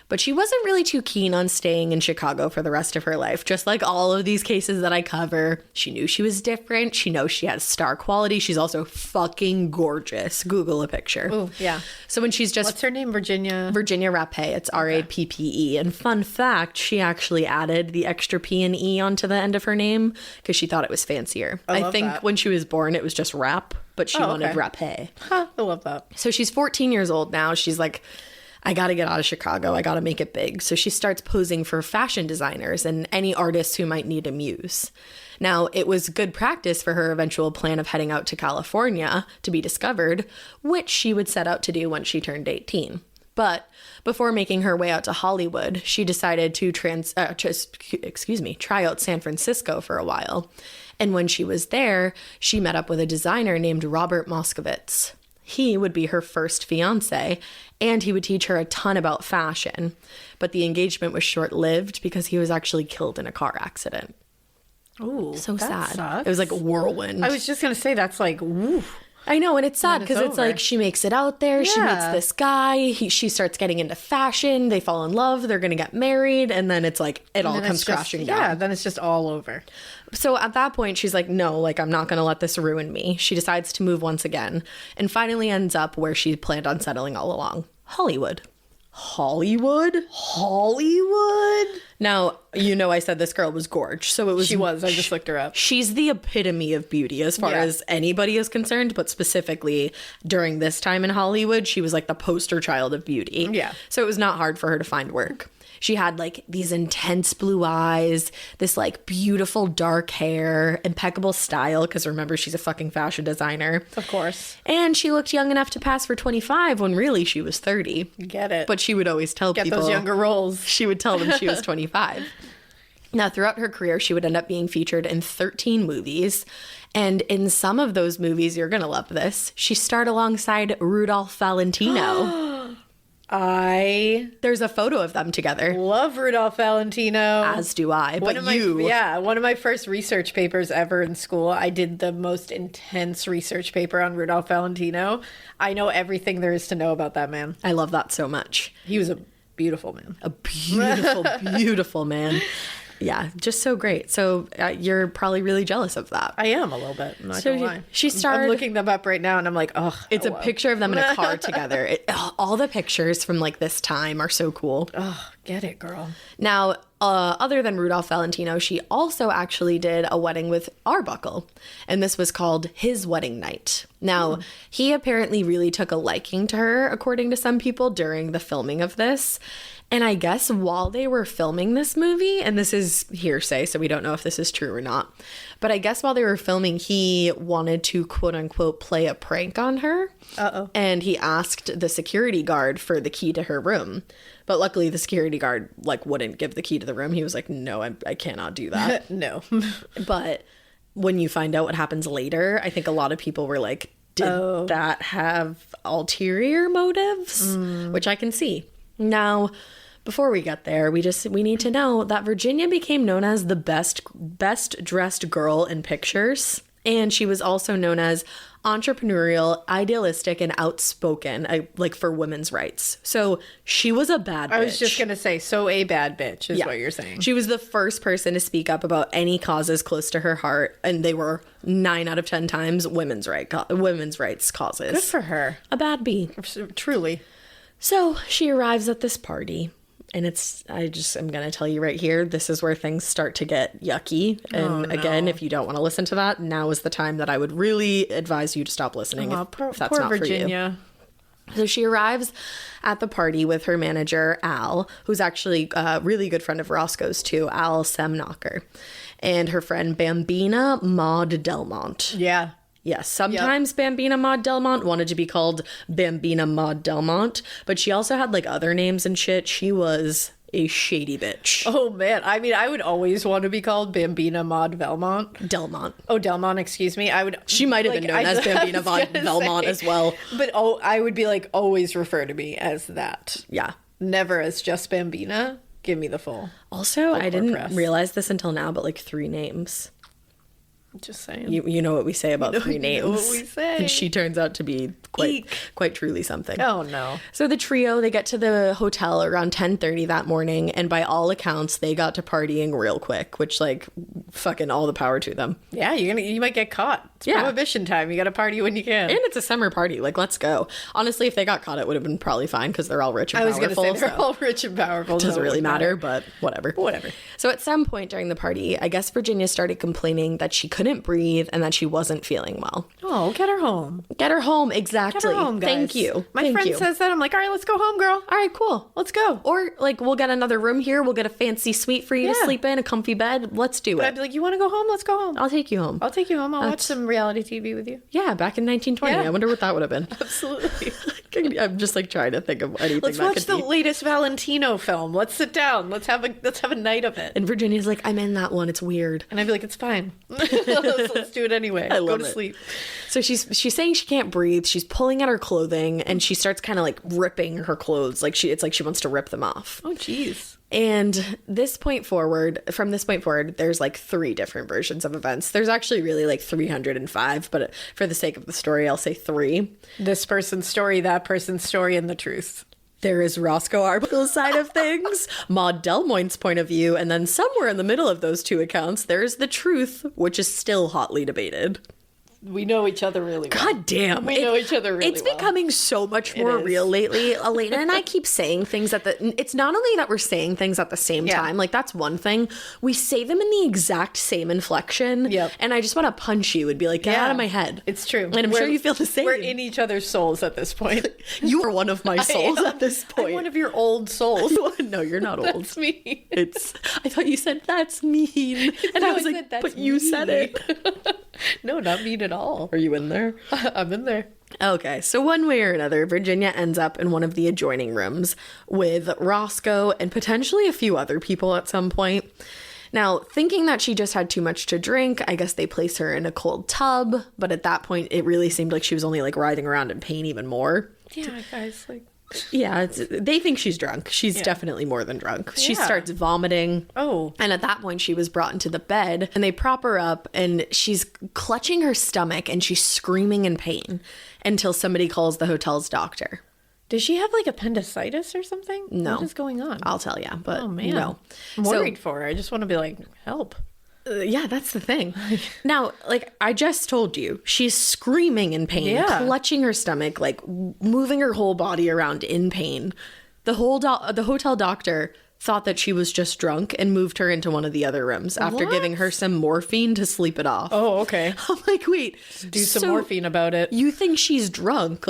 But she wasn't really too keen on staying in Chicago for the rest of her life. Just like all of these cases that I cover, she knew she was different. She knows she has star quality. She's also fucking gorgeous. Google a picture. Ooh, yeah. So when she's just... What's her name? Virginia Rappe. It's Rappe. And fun fact, she actually added the extra P and E onto the end of her name because she thought it was fancier. I think that. when she was born, it was just Rapp, but she wanted Rappe. Huh, I love that. So she's 14 years old now. She's like, I got to get out of Chicago. I got to make it big. So she starts posing for fashion designers and any artists who might need a muse. Now, it was good practice for her eventual plan of heading out to California to be discovered, which she would set out to do once she turned 18. But before making her way out to Hollywood, she decided to try out San Francisco for a while. And when she was there, she met up with a designer named Robert Moskowitz. He would be her first fiance, and he would teach her a ton about fashion. But the engagement was short-lived because he was actually killed in a car accident. Ooh, So that sad. sucks. It was like a whirlwind. I was just gonna say that's like, woo. I know, and it's sad it's because it's over. like she makes it out there. She meets Yeah. this guy. She starts getting into fashion. They fall in love. They're going to get married. And then it's like it all And then comes it's just- crashing down. Yeah, then it's just all over. So at that point, she's like, no, like, I'm not going to let this ruin me. She decides to move once again and finally ends up where she planned on settling all along, Hollywood. Hollywood? Now, you know I said this girl was gorge. So it was... She was. I just looked her up. She's the epitome of beauty as far Yeah. as anybody is concerned, but specifically during this time in Hollywood, she was like the poster child of beauty. Yeah. So it was not hard for her to find work. She had like these intense blue eyes, this like beautiful dark hair, impeccable style, because remember, she's a fucking fashion designer. Of course. And she looked young enough to pass for 25 when really she was 30. Get it. But she would always tell Get people... those younger roles. She would tell them she was 25. Now, throughout her career, she would end up being featured in 13 movies. And in some of those movies, you're going to love this, she starred alongside Rudolph Valentino. There's a photo of them together. Love Rudolph Valentino. As do I. But one of my first research papers ever in school, I did the most intense research paper on Rudolph Valentino. I know everything there is to know about that man. I love that so much. He was a beautiful man. A beautiful, beautiful man. Yeah, just so great. So you're probably really jealous of that. I am a little bit. I'm not So gonna lie. she starred- I'm looking them up right now, and I'm like, oh, It's a picture of them in a car together. All the pictures from like this time are so cool. Oh, get it, girl. Now, other than Rudolph Valentino, she also actually did a wedding with Arbuckle, and this was called His Wedding Night. Now, he apparently really took a liking to her, according to some people, during the filming of this. And I guess while they were filming this movie, and this is hearsay, so we don't know if this is true or not, but I guess while they were filming, he wanted to quote unquote play a prank on her. Uh-oh. And he asked the security guard for the key to her room. But luckily the security guard like wouldn't give the key to the room. He was like, no, I cannot do that. No. But when you find out what happens later, I think a lot of people were like, did that have ulterior motives? Which I can see. Now, Before we get there, we need to know that Virginia became known as the best dressed girl in pictures. And she was also known as entrepreneurial, idealistic, and outspoken, like for women's rights. So she was a bad bitch. I was just going to say, so a bad bitch is what you're saying. She was the first person to speak up about any causes close to her heart. And they were 9 out of 10 times women's rights causes. Good for her. A bad bee. Truly. So she arrives at this party. And I'm going to tell you right here, this is where things start to get yucky. And again, if you don't want to listen to that, now is the time that I would really advise you to stop listening if that's poor not Virginia. for you. So she arrives at the party with her manager, Al, who's actually a really good friend of Roscoe's too, Al Semnocker, and her friend Bambina Maud Delmont. Yeah. Yes, sometimes Bambina Maud Delmont wanted to be called Bambina Maud Delmont, but she also had like other names and shit. She was a shady bitch. Oh man, I mean, I would always want to be called Bambina Maud Delmont. Oh, Delmont, excuse me. She might have been known as Bambina Maud Delmont as well. But I would be like, always refer to me as that. Yeah. Never as just Bambina. Give me the full. Also, I didn't realize this until now, but like 3 names. Just saying. You know what we say about 3 names. You know what we say. And she turns out to be quite truly something. Oh, no. So the trio, they get to the hotel around 10:30 that morning, and by all accounts, they got to partying real quick, which, like, fucking all the power to them. Yeah, you might get caught. It's prohibition time. You got to party when you can. And it's a summer party. Like, let's go. Honestly, if they got caught, it would have been probably fine because they're all rich and powerful. I was going to say, they're all rich and powerful. It doesn't really matter, but whatever. Whatever. So at some point during the party, I guess Virginia started complaining that she couldn't breathe and that she wasn't feeling well. Oh, get her home. Get her home, exactly. Get her home, guys. Thank you. My friend says that. I'm like, all right, let's go home, girl. All right, cool. Let's go. Or, like, we'll get another room here. We'll get a fancy suite for you to sleep in, a comfy bed. Let's do it. I'd be like, you want to go home? Let's go home. I'll take you home. I'll take you home. I'll watch some reality TV with you. Yeah, back in 1920. Yeah. I wonder what that would have been. Absolutely. I'm just, like, trying to think of anything Let's that watch could the be. latest Valentino film. Let's sit down. Let's have a night of it. And Virginia's like, I'm in that one. It's weird. And I'd be like, it's fine. Let's do it anyway. I love go to it. sleep. So she's saying she can't breathe. She's pulling at her clothing, and she starts kind of like ripping her clothes. It's like she wants to rip them off. Oh, jeez. And from this point forward, there's like 3 different versions of events. There's actually really like 305, but for the sake of the story, I'll say 3. This person's story, that person's story, and the truth. There is Roscoe Arbuckle's side of things, Maud Delmont's point of view, and then somewhere in the middle of those 2 accounts, there's the truth, which is still hotly debated. We know each other really well. God damn. We know each other really well. It's becoming so much more real lately. Elena and I keep saying things it's not only that we're saying things at the same time, like that's one thing. We say them in the exact same inflection. Yep. And I just want to punch you and be like, get out of my head. It's true. And I'm sure you feel the same. We're in each other's souls at this point. You are one of my souls at this point. I'm one of your old souls. No, you're not old. That's me. I thought you said that's mean. And I was like, but you said it. No, not mean at all. Are you in there? I'm in there. Okay, so one way or another, Virginia ends up in one of the adjoining rooms with Roscoe and potentially a few other people at some point. Now, thinking that she just had too much to drink, I guess they place her in a cold tub, but at that point, it really seemed like she was only like writhing around in pain even more. Yeah, guys, like... Yeah, they think she's drunk. She's definitely more than drunk. She starts vomiting. Oh. And at that point, she was brought into the bed, and they prop her up, and she's clutching her stomach, and she's screaming in pain until somebody calls the hotel's doctor. Does she have like appendicitis or something? No. What is going on? I'll tell you, but oh, man. no. I'm worried for her. I just want to be like, help. Yeah, that's the thing. Now, like I just told you, she's screaming in pain, clutching her stomach, like moving her whole body around in pain. The hotel doctor thought that she was just drunk and moved her into one of the other rooms after giving her some morphine to sleep it off. Oh, okay. I'm like, wait, do some morphine about it. You think she's drunk?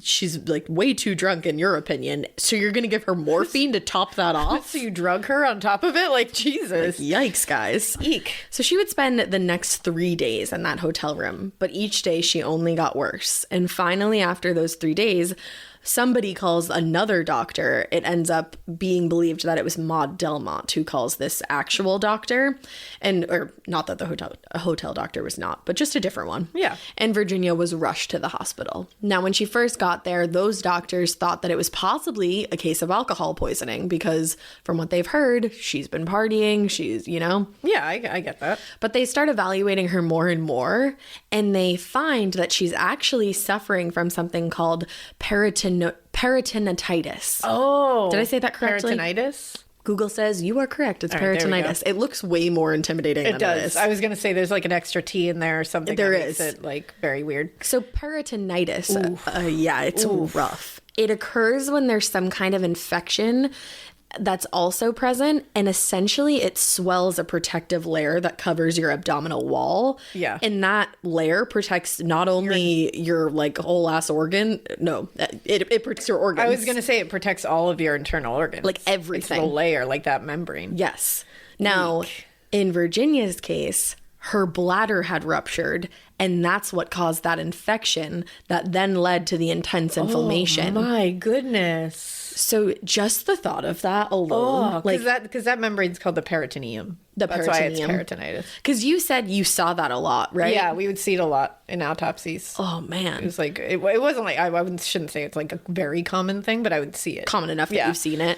She's like way too drunk in your opinion, so you're gonna give her morphine to top that off? So you drug her on top of it? Like, Jesus. Like, yikes, guys. Eek. So she would spend the next 3 days in that hotel room, but each day she only got worse. And finally, after those 3 days, somebody calls another doctor. It ends up being believed that it was Maud Delmont who calls this actual doctor. Or not that the hotel doctor was not, but just a different one. Yeah. And Virginia was rushed to the hospital. Now, when she first got there, those doctors thought that it was possibly a case of alcohol poisoning because from what they've heard, she's been partying. She's, Yeah, I get that. But they start evaluating her more and more, and they find that she's actually suffering from something called peritonitis. Oh. Did I say that correctly? Peritonitis? Google says you are correct. It's All right, peritonitis. It looks way more intimidating than it is. I was going to say there's like an extra T in there or something. There that makes is. it like very weird. So peritonitis, it's rough. It occurs when there's some kind of infection that's also present, and essentially it swells a protective layer that covers your abdominal wall. Yeah. And that layer protects not only your like whole ass organ, no, it protects your organs. I was going to say it protects all of your internal organs. Like everything. It's a layer, like that membrane. Yes. Now, in Virginia's case, her bladder had ruptured, and that's what caused that infection that then led to the intense inflammation. Oh my goodness. So just the thought of that alone, Because that membrane's called the peritoneum. That's why it's peritonitis. Because you said you saw that a lot, right? Yeah, we would see it a lot in autopsies. Oh man, it was like it wasn't like shouldn't say it's like a very common thing, but I would see it common enough that you've seen it.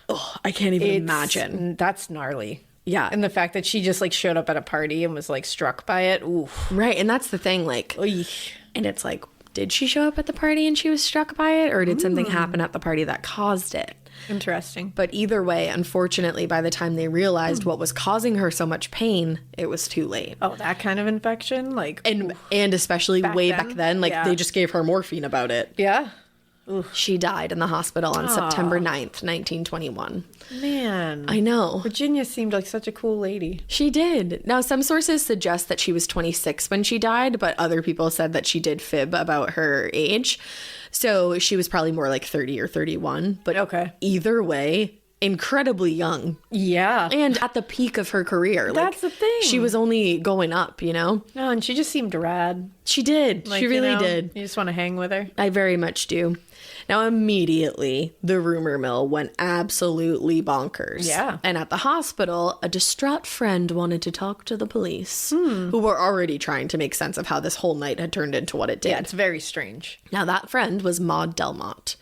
Oh, I can't even imagine. That's gnarly. Yeah, and the fact that she just like showed up at a party and was like struck by it. Oof. Right, and that's the thing. Like, and it's like, did she show up at the party and she was struck by it, or did something happen at the party that caused it? Interesting. But either way, unfortunately, by the time they realized what was causing her so much pain, it was too late. Oh, that kind of infection? Like, and especially back then, like they just gave her morphine about it. Yeah. Oof. She died in the hospital on September 9th, 1921. Man. I know. Virginia seemed like such a cool lady. She did. Now, some sources suggest that she was 26 when she died, but other people said that she did fib about her age. So she was probably more like 30 or 31. But either way, incredibly young. Yeah. And at the peak of her career. That's the thing. She was only going up, No, and she just seemed rad. She did. Like, she really did. You just want to hang with her? I very much do. Now, immediately, the rumor mill went absolutely bonkers. Yeah. And at the hospital, a distraught friend wanted to talk to the police, who were already trying to make sense of how this whole night had turned into what it did. Yeah, it's very strange. Now, that friend was Maud Delmont.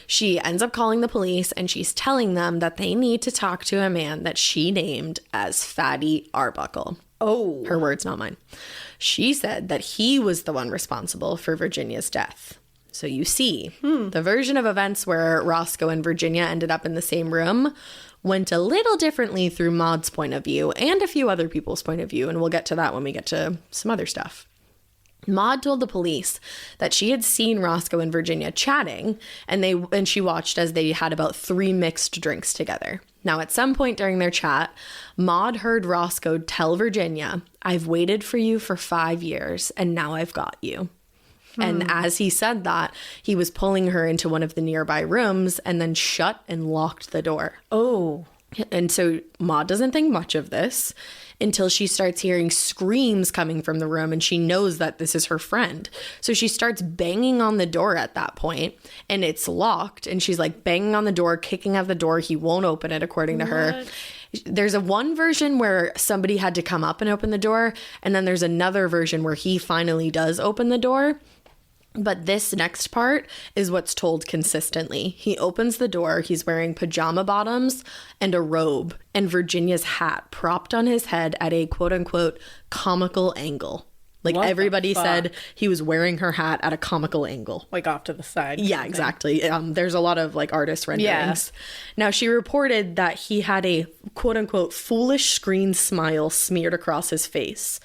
She ends up calling the police, and she's telling them that they need to talk to a man that she named as Fatty Arbuckle. Oh. Her words, not mine. She said that he was the one responsible for Virginia's death. So you see, the version of events where Roscoe and Virginia ended up in the same room went a little differently through Maud's point of view and a few other people's point of view, and we'll get to that when we get to some other stuff. Maud told the police that she had seen Roscoe and Virginia chatting, and she watched as they had about 3 mixed drinks together. Now, at some point during their chat, Maud heard Roscoe tell Virginia, "I've waited for you for 5 years, and now I've got you." And as he said that, he was pulling her into one of the nearby rooms and then shut and locked the door. Oh. And so Maud doesn't think much of this until she starts hearing screams coming from the room, and she knows that this is her friend. So she starts banging on the door at that point, and it's locked, and she's like banging on the door, kicking at the door. He won't open it, according to her. There's one version where somebody had to come up and open the door, and then there's another version where he finally does open the door. But this next part is what's told consistently. He opens the door, he's wearing pajama bottoms and a robe, and Virginia's hat propped on his head at a quote-unquote comical angle. Like, everybody said he was wearing her hat at a comical angle. Like off to the side. Yeah, exactly. There's a lot of like artist renderings. Yeah. Now, she reported that he had a quote-unquote foolish screen smile smeared across his face.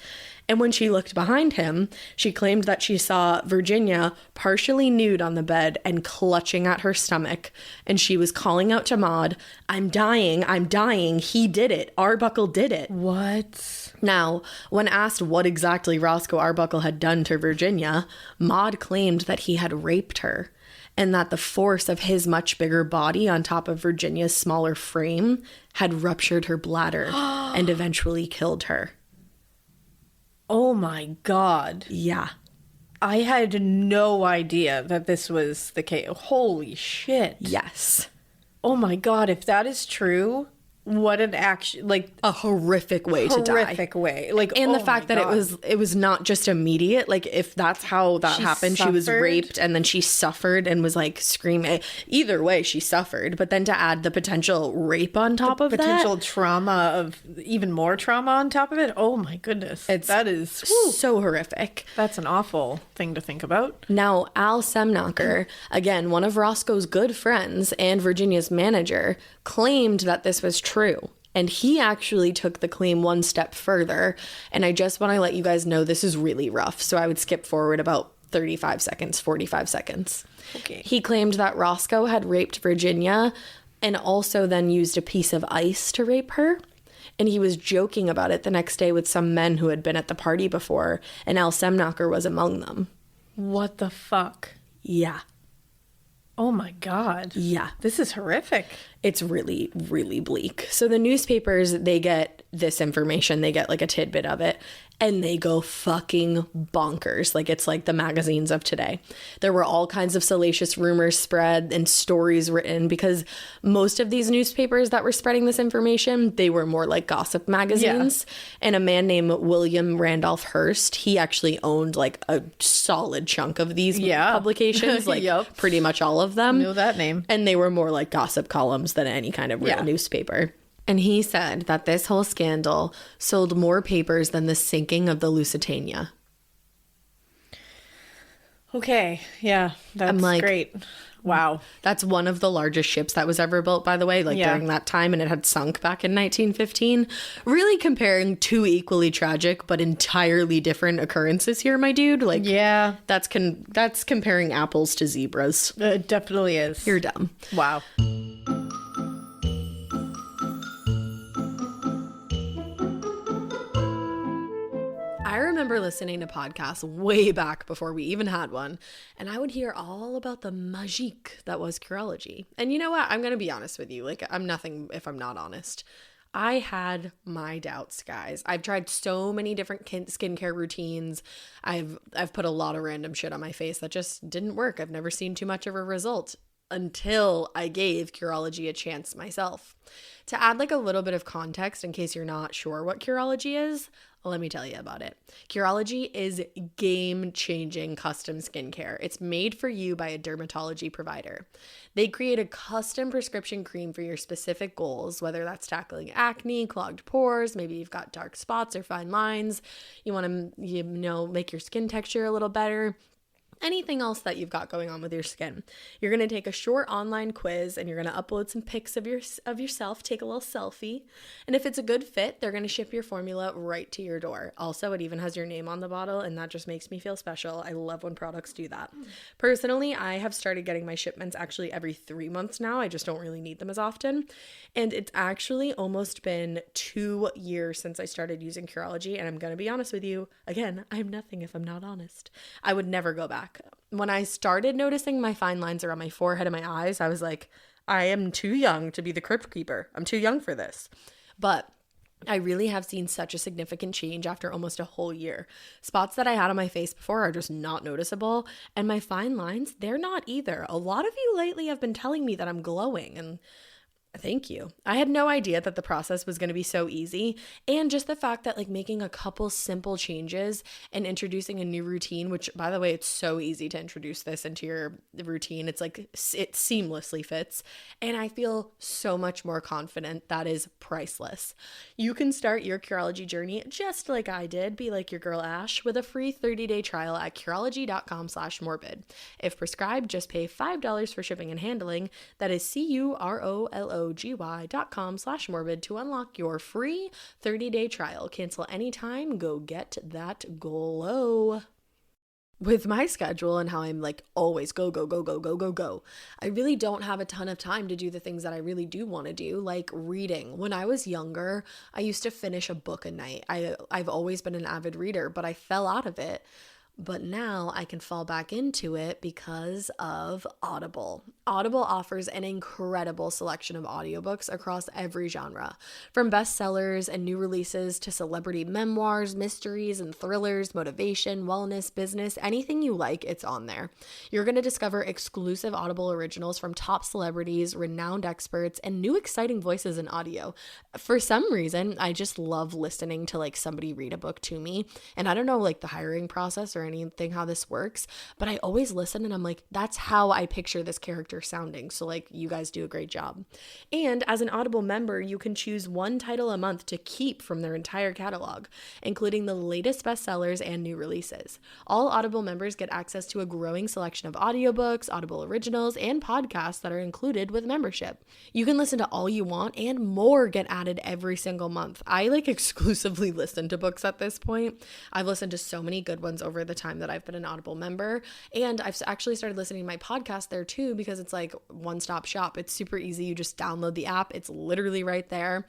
And when she looked behind him, she claimed that she saw Virginia partially nude on the bed and clutching at her stomach. And she was calling out to Maud, I'm dying, he did it, Arbuckle did it." What? Now, when asked what exactly Roscoe Arbuckle had done to Virginia, Maud claimed that he had raped her, and that the force of his much bigger body on top of Virginia's smaller frame had ruptured her bladder and eventually killed her. Oh my God. Yeah. I had no idea that this was the case. Holy shit. Yes. Oh my God, if that is true, what an action, like a horrific way to die. Horrific way. Like, and the fact that it was not just immediate. Like, if that's how that happened, she was raped and then she suffered and was like screaming. Either way, she suffered. But then to add the potential rape on top of that. Potential trauma of even more trauma on top of it. Oh my goodness. That is so horrific. That's an awful thing to think about. Now, Al Semnacher, again, one of Roscoe's good friends and Virginia's manager, claimed that this was true. And he actually took the claim one step further. And I just want to let you guys know this is really rough. So I would skip forward about 35 seconds, 45 seconds. Okay. He claimed that Roscoe had raped Virginia and also then used a piece of ice to rape her. And he was joking about it the next day with some men who had been at the party before. And Al Semnacher was among them. What the fuck? Yeah. Oh my God. Yeah. This is horrific. It's really, really bleak. So the newspapers, they get this information. They get like a tidbit of it and they go fucking bonkers. Like, it's like the magazines of today. There were all kinds of salacious rumors spread and stories written because most of these newspapers that were spreading this information, they were more like gossip magazines. Yeah. And a man named William Randolph Hearst, he actually owned like a solid chunk of these publications, like pretty much all of them. Know that name. And they were more like gossip columns than any kind of real newspaper. And he said that this whole scandal sold more papers than the sinking of the Lusitania. Okay. Yeah. That's great. Wow. That's one of the largest ships that was ever built, by the way, during that time. And it had sunk back in 1915. Really comparing two equally tragic but entirely different occurrences here, my dude. Like, yeah, that's comparing apples to zebras. It definitely is. You're dumb. Wow. I remember listening to podcasts way back before we even had one, and I would hear all about the magique that was Curology. And you know what? I'm going to be honest with you. Like, I'm nothing if I'm not honest. I had my doubts, guys. I've tried so many different skincare routines. I've put a lot of random shit on my face that just didn't work. I've never seen too much of a result until I gave Curology a chance myself. To add like a little bit of context in case you're not sure what Curology is, let me tell you about it. Curology is game-changing custom skincare. It's made for you by a dermatology provider. They create a custom prescription cream for your specific goals, whether that's tackling acne, clogged pores, maybe you've got dark spots or fine lines, you want to, make your skin texture a little better. Anything else that you've got going on with your skin. You're going to take a short online quiz and you're going to upload some pics of yourself, take a little selfie. And if it's a good fit, they're going to ship your formula right to your door. Also, it even has your name on the bottle and that just makes me feel special. I love when products do that. Personally, I have started getting my shipments actually every 3 months now. I just don't really need them as often. And it's actually almost been 2 years since I started using Curology. And I'm going to be honest with you, again, I'm nothing if I'm not honest. I would never go back. When I started noticing my fine lines around my forehead and my eyes, I was like, I am too young to be the crypt keeper. I'm too young for this. But I really have seen such a significant change after almost a whole year. Spots that I had on my face before are just not noticeable. And my fine lines, they're not either. A lot of you lately have been telling me that I'm glowing, and thank you. I had no idea that the process was going to be so easy. And just the fact that making a couple simple changes and introducing a new routine, which by the way, it's so easy to introduce this into your routine. It's like it seamlessly fits. And I feel so much more confident. That is priceless. You can start your Curology journey just like I did. Be like your girl Ash with a free 30-day trial at Curology.com/morbid. If prescribed, just pay $5 for shipping and handling. That is CUROLOGY.com/morbid to unlock your free 30-day trial. Cancel anytime. Go get that glow. With my schedule and how I'm always go, I really don't have a ton of time to do the things that I really do want to do, like reading. When I was younger, I used to finish a book a night. I've always been an avid reader, but I fell out of it But now I can fall back into it because of Audible. Audible offers an incredible selection of audiobooks across every genre, from bestsellers and new releases to celebrity memoirs, mysteries and thrillers, motivation, wellness, business, anything you like, it's on there. You're going to discover exclusive Audible originals from top celebrities, renowned experts, and new exciting voices in audio. For some reason, I just love listening to like somebody read a book to me, and I don't know like the hiring process or anything how this works, but I always listen and I'm like, that's how I picture this character sounding. So like, you guys do a great job. And as an Audible member, you can choose one title a month to keep from their entire catalog, including the latest bestsellers and new releases. All Audible members get access to a growing selection of audiobooks, Audible originals, and podcasts that are included with membership. You can listen to all you want and more get added every single month. I like exclusively listen to books at this point. I've listened to so many good ones over the time that I've been an Audible member, and I've actually started listening to my podcast there too, because it's like one-stop shop. It's super easy. You just download the app. It's literally right there.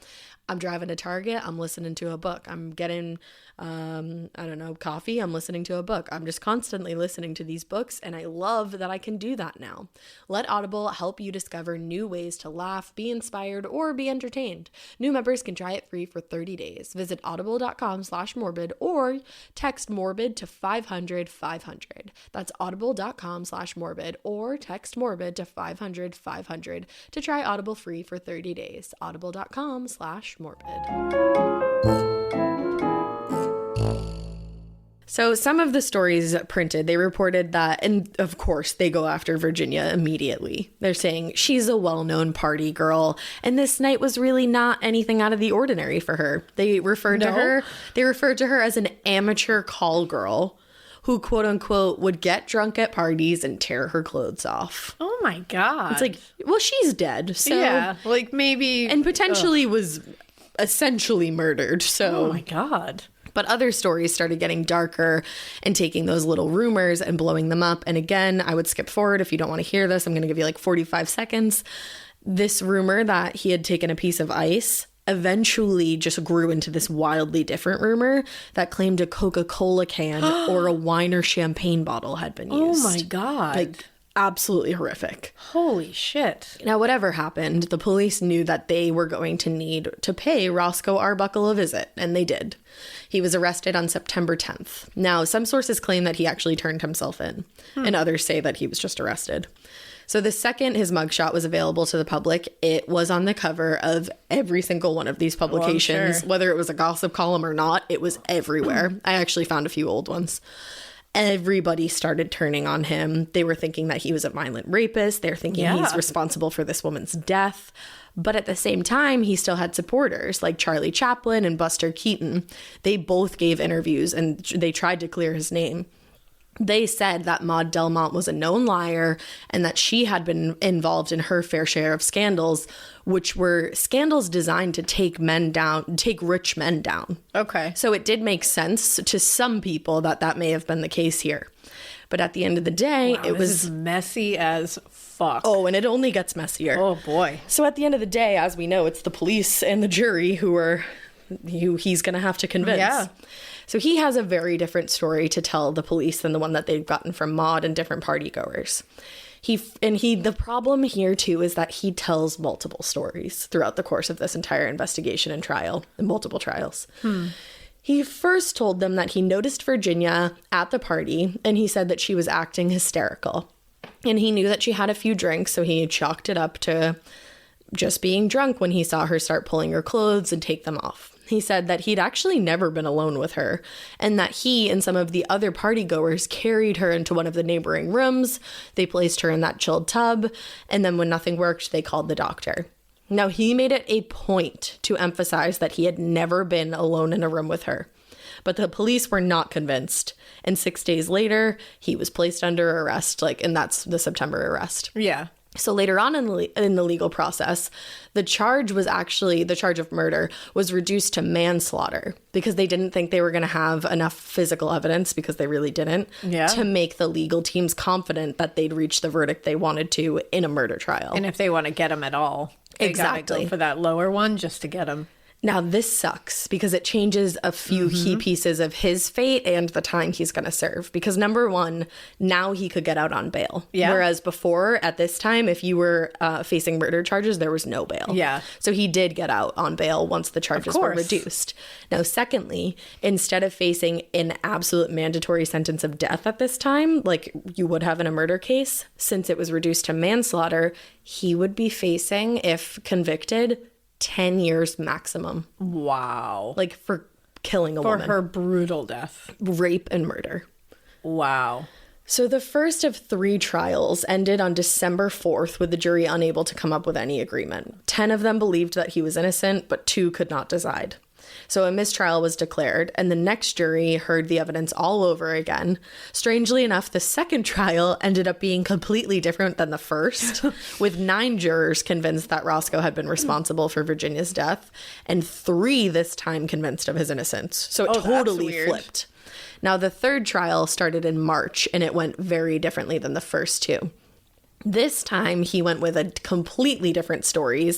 I'm driving to Target, I'm listening to a book. I'm getting, coffee, I'm listening to a book. I'm just constantly listening to these books, and I love that I can do that now. Let Audible help you discover new ways to laugh, be inspired, or be entertained. New members can try it free for 30 days. Visit audible.com/morbid or text morbid to 500-500. That's audible.com/morbid or text morbid to 500-500 to try Audible free for 30 days. Audible.com/morbid. So some of the stories printed, they reported that, and of course they go after Virginia immediately. They're saying she's a well-known party girl, and this night was really not anything out of the ordinary for her. They referred to her as an amateur call girl who, quote unquote, would get drunk at parties and tear her clothes off. Oh my God. It's like, well, she's dead. So yeah, like maybe. And potentially was essentially murdered. So. Oh my God. But other stories started getting darker and taking those little rumors and blowing them up. And again, I would skip forward. If you don't want to hear this, I'm going to give you like 45 seconds. This rumor that he had taken a piece of ice eventually just grew into this wildly different rumor that claimed a Coca-Cola can or a wine or champagne bottle had been used. Oh my God. Like, absolutely horrific. Holy shit. Now, whatever happened, the police knew that they were going to need to pay Roscoe Arbuckle a visit, and they did. He was arrested on September 10th. Now, some sources claim that he actually turned himself in, and others say that he was just arrested. So the second his mugshot was available to the public, it was on the cover of every single one of these publications. Sure. Whether it was a gossip column or not, it was everywhere. I actually found a few old ones. Everybody started turning on him. They were thinking that he was a violent rapist. They're thinking he's responsible for this woman's death. But at the same time, he still had supporters like Charlie Chaplin and Buster Keaton. They both gave interviews and they tried to clear his name. They said that Maud Delmont was a known liar and that she had been involved in her fair share of scandals, which were scandals designed to take men down, take rich men down. Okay. So it did make sense to some people that that may have been the case here. But at the end of the day, Wow, this is messy as fuck. Oh, and it only gets messier. Oh, boy. So at the end of the day, as we know, it's the police and the jury who he's going to have to convince. Yeah. So he has a very different story to tell the police than the one that they've gotten from Maud and different party goers. The problem here too is that he tells multiple stories throughout the course of this entire investigation and trial, and multiple trials. He first told them that he noticed Virginia at the party, and he said that she was acting hysterical. And he knew that she had a few drinks, so he chalked it up to just being drunk when he saw her start pulling her clothes and take them off. He said that he'd actually never been alone with her, and that he and some of the other partygoers carried her into one of the neighboring rooms. They placed her in that chilled tub, and then when nothing worked, they called the doctor. Now, he made it a point to emphasize that he had never been alone in a room with her. But the police were not convinced. And 6 days later, he was placed under arrest, and that's the September arrest. Yeah. So later on in the legal process, the charge of murder was reduced to manslaughter because they didn't think they were going to have enough physical evidence, because they really didn't, to make the legal teams confident that they'd reach the verdict they wanted to in a murder trial. And if they want to get him at all, they exactly gotta go for that lower one just to get him. Now, this sucks because it changes a few key pieces of his fate and the time he's going to serve. Because number one, now he could get out on bail. Yeah. Whereas before, at this time, if you were facing murder charges, there was no bail. Yeah. So he did get out on bail once the charges were reduced. Now, secondly, instead of facing an absolute mandatory sentence of death at this time, like you would have in a murder case, since it was reduced to manslaughter, he would be facing, if convicted, 10 years maximum. Wow. Like for killing a woman. For her brutal death. Rape and murder. Wow. So the first of 3 trials ended on December 4th with the jury unable to come up with any agreement. 10 of them believed that he was innocent, but 2 could not decide. So a mistrial was declared, and the next jury heard the evidence all over again. Strangely enough, the second trial ended up being completely different than the first, with 9 jurors convinced that Roscoe had been responsible for Virginia's death, and 3 this time convinced of his innocence. So it totally flipped. Now, the third trial started in March, and it went very differently than the first 2. This time, he went with a completely different story,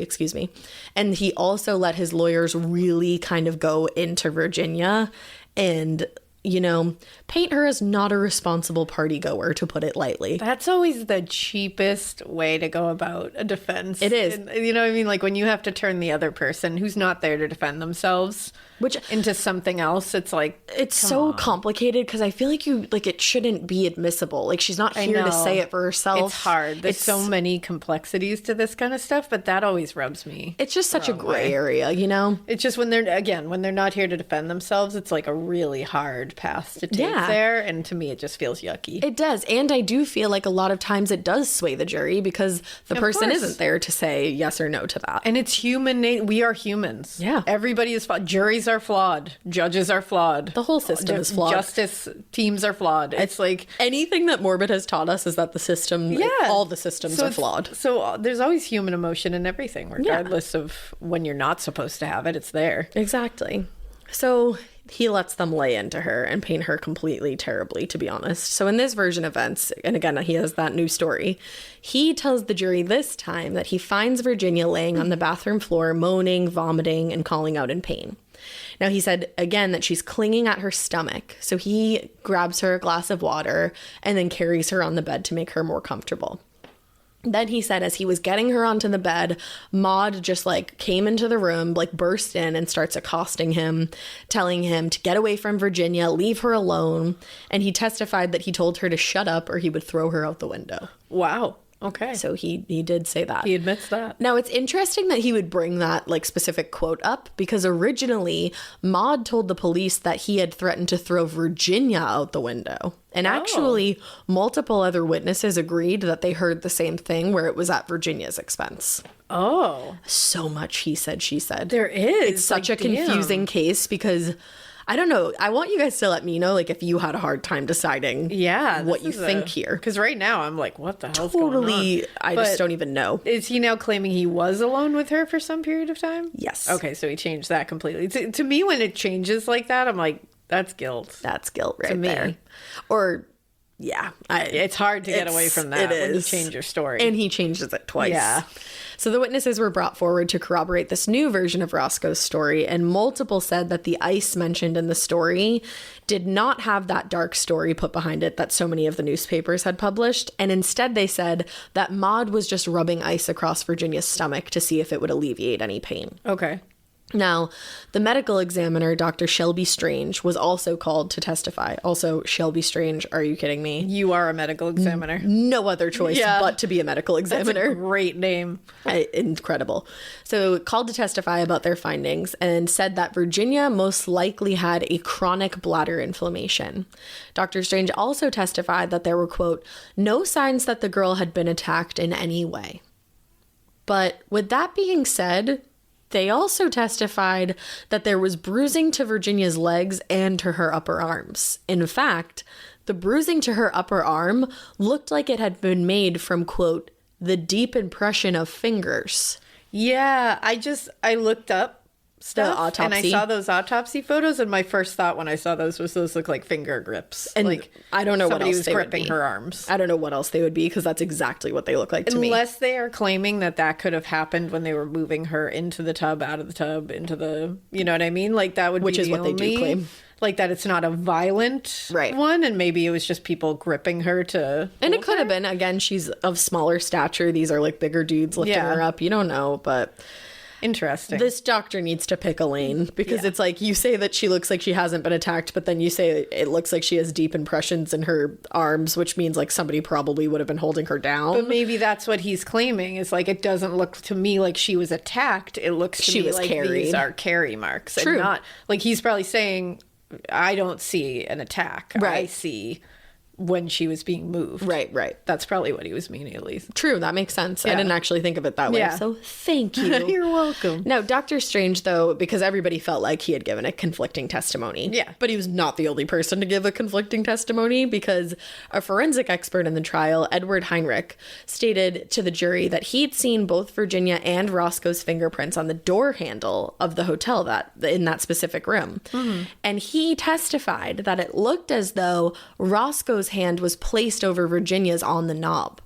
excuse me. And he also let his lawyers really kind of go into Virginia and, you know, paint her as not a responsible party-goer, to put it lightly. That's always the cheapest way to go about a defense. It is. And, you know what I mean? Like when you have to turn the other person who's not there to defend themselves into something else, it's like, it's so complicated because I feel like it shouldn't be admissible. Like she's not here to say it for herself. It's hard. There's so many complexities to this kind of stuff, but that always rubs me. It's just such a gray area, you know? It's just when they're not here to defend themselves, it's like a really hard path to take there. And to me, it just feels yucky. It does. And I do feel like a lot of times it does sway the jury because the person isn't there to say yes or no to that. And it's human. We are humans. Yeah. Everybody is flawed. Juries are flawed. Judges are flawed. The whole system is flawed. Justice teams are flawed. It's like anything that Morbid has taught us is that the system, all the systems are flawed. So there's always human emotion in everything, regardless of when you're not supposed to have it. It's there. Exactly. So he lets them lay into her and paint her completely terribly, to be honest. So in this version of events, and again, he has that new story, he tells the jury this time that he finds Virginia laying on the bathroom floor, moaning, vomiting, and calling out in pain. Now, he said, again, that she's clinging at her stomach. So he grabs her a glass of water and then carries her on the bed to make her more comfortable. Then he said as he was getting her onto the bed, Maud just came into the room, burst in and starts accosting him, telling him to get away from Virginia, leave her alone. And he testified that he told her to shut up or he would throw her out the window. Wow. Okay. So he did say that. He admits that. Now, it's interesting that he would bring that specific quote up because originally Maud told the police that he had threatened to throw Virginia out the window. And actually, multiple other witnesses agreed that they heard the same thing where it was at Virginia's expense. Oh. So much he said, she said. There is. It's such a confusing case because I don't know. I want you guys to let me know if you had a hard time deciding what you think here. Because right now I'm like, what the hell's going on? I just don't even know. Is he now claiming he was alone with her for some period of time? Yes. Okay, so he changed that completely. To me, when it changes like that, I'm like, that's guilt. That's guilt right to me. There. Or, yeah. It's hard to get away from that when you change your story. And he changes it twice. Yeah. So the witnesses were brought forward to corroborate this new version of Roscoe's story, and multiple said that the ice mentioned in the story did not have that dark story put behind it that so many of the newspapers had published, and instead they said that Maud was just rubbing ice across Virginia's stomach to see if it would alleviate any pain. Okay. Now, the medical examiner, Dr. Shelby Strange, was also called to testify. Also, Shelby Strange, are you kidding me? You are a medical examiner. No other choice but to be a medical examiner. That's a great name. Incredible. So, called to testify about their findings and said that Virginia most likely had a chronic bladder inflammation. Dr. Strange also testified that there were, quote, no signs that the girl had been attacked in any way. But with that being said, they also testified that there was bruising to Virginia's legs and to her upper arms. In fact, the bruising to her upper arm looked like it had been made from, quote, the deep impression of fingers. Yeah, I looked up stuff. autopsy. And I saw those autopsy photos, and my first thought when I saw those was those look like finger grips. And like I don't know what somebody else was they would gripping be. her arms. I don't know what else they would be, because that's exactly what they look like to me. Unless they are claiming that that could have happened when they were moving her into the tub, out of the tub, into the, you know what I mean? Like that would Which be is the what they do claim. Like that it's not a violent Right. one, and maybe it was just people gripping her to. And it could have been, again, she's of smaller stature. These are like bigger dudes lifting Yeah. her up. You don't know, but Interesting. this doctor needs to pick a lane, because it's like you say that she looks like she hasn't been attacked, but then you say it looks like she has deep impressions in her arms, which means like somebody probably would have been holding her down. But maybe that's what he's claiming, is like it doesn't look to me like she was attacked. It looks to She me was like carried. these are carry marks. True. And not like he's probably saying, I don't see an attack. I Right. see when she was being moved. Right. That's probably what he was meaning, at least. True, that makes sense. I Yeah. didn't actually think of it that way. Yeah. So thank you. You're welcome. Now, Dr. Strange, though, because everybody felt like he had given a conflicting testimony. Yeah. But he was not the only person to give a conflicting testimony, because a forensic expert in the trial, Edward Heinrich, stated to the jury that he'd seen both Virginia and Roscoe's fingerprints on the door handle of the hotel in that specific room. And he testified that it looked as though Roscoe's hand was placed over Virginia's on the knob,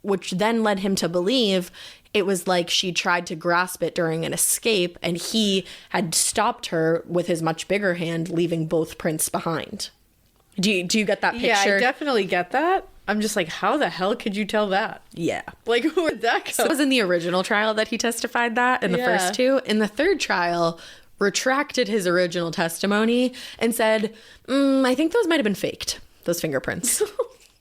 which then led him to believe it was like she tried to grasp it during an escape, and he had stopped her with his much bigger hand, leaving both prints behind. Do you get that picture? Yeah, I definitely get that. I'm just like, how the hell could you tell that? Yeah. Like, where'd that go? So it was in the original trial that he testified that, in the Yeah. first two. In the third trial, retracted his original testimony and said, I think those might have been faked, those fingerprints.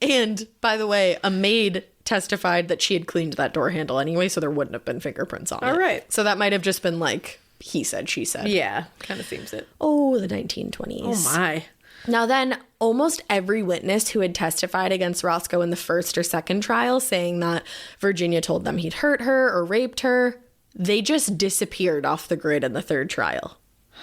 And by the way, a maid testified that she had cleaned that door handle anyway, so there wouldn't have been fingerprints on it. All right. So that might have just been like, he said, she said. Yeah, kind of seems it. Oh, the 1920s. Oh my. Now then, almost every witness who had testified against Roscoe in the first or second trial, saying that Virginia told them he'd hurt her or raped her, they just disappeared off the grid in the third trial.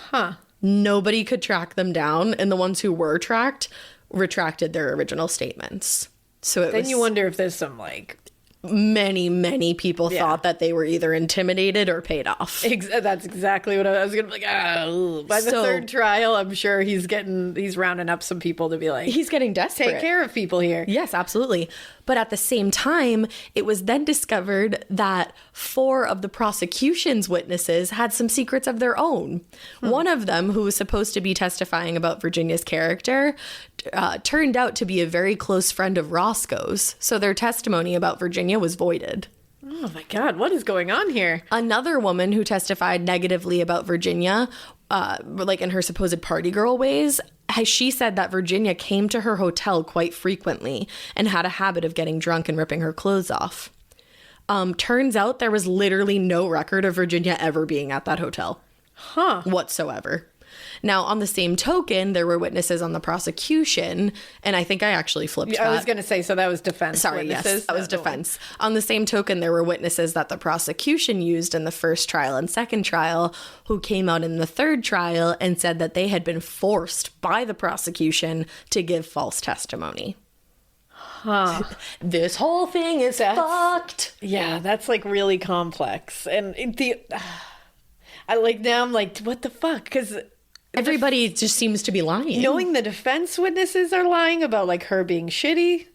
Huh. Nobody could track them down, and the ones who were tracked retracted their original statements. So Then you wonder if there's some like many people thought that they were either intimidated or paid off. That's exactly what I was gonna be like. By the third trial, I'm sure he's rounding up some people to be like, He's getting desperate. take care of people here. Yes, absolutely. But at the same time, it was then discovered that 4 of the prosecution's witnesses had some secrets of their own. One of them, who was supposed to be testifying about Virginia's character, turned out to be a very close friend of Roscoe's. So their testimony about Virginia was voided. Oh my God, what is going on here? Another woman who testified negatively about Virginia, like in her supposed party girl ways, she said that Virginia came to her hotel quite frequently and had a habit of getting drunk and ripping her clothes off. Turns out there was literally no record of Virginia ever being at that hotel. Whatsoever. Now, on the same token, there were witnesses on the prosecution, and I think I actually flipped that. I was going to say, so that was defense. Sorry, witnesses. yes, that was defense. On the same token, there were witnesses that the prosecution used in the first trial and second trial who came out in the third trial and said that they had been forced by the prosecution to give false testimony. This whole thing is fucked. Yeah, that's like really complex. And I'm like, what the fuck? Because everybody just seems to be lying. Knowing the defense witnesses are lying about like her being shitty,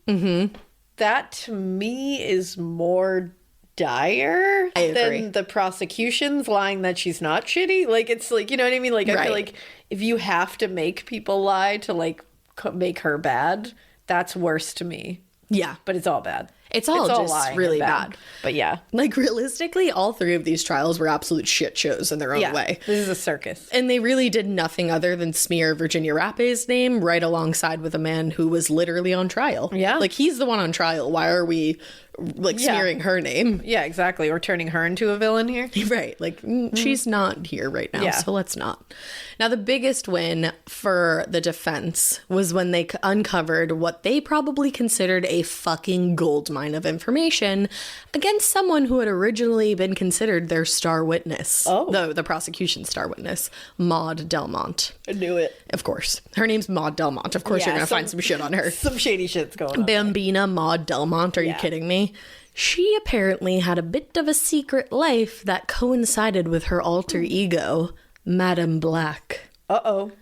that to me is more dire than the prosecution's lying that she's not shitty. Like, it's like, you know what I mean? Like, I feel like if you have to make people lie to like make her bad, that's worse to me. Yeah. But it's all bad. It's all just lying really and bad. But yeah. Like, realistically, all 3 of these trials were absolute shit shows in their own way. This is a circus. And they really did nothing other than smear Virginia Rappe's name right alongside with a man who was literally on trial. Yeah. Like, he's the one on trial. Why are we, like, smearing her name? Yeah, exactly. We're turning her into a villain here. Right. Like, she's not here right now, Yeah. so let's not. Now, the biggest win for the defense was when they uncovered what they probably considered a fucking goldmine of information against someone who had originally been considered their star witness. Oh. The prosecution's star witness, Maud Delmont. I knew it. Of course. Her name's Maud Delmont. Of course you're going to find some shit on her. Some shady shit's going on. Bambina Maud Delmont. Are you kidding me? She apparently had a bit of a secret life that coincided with her alter ego, Madame Black. Uh-oh.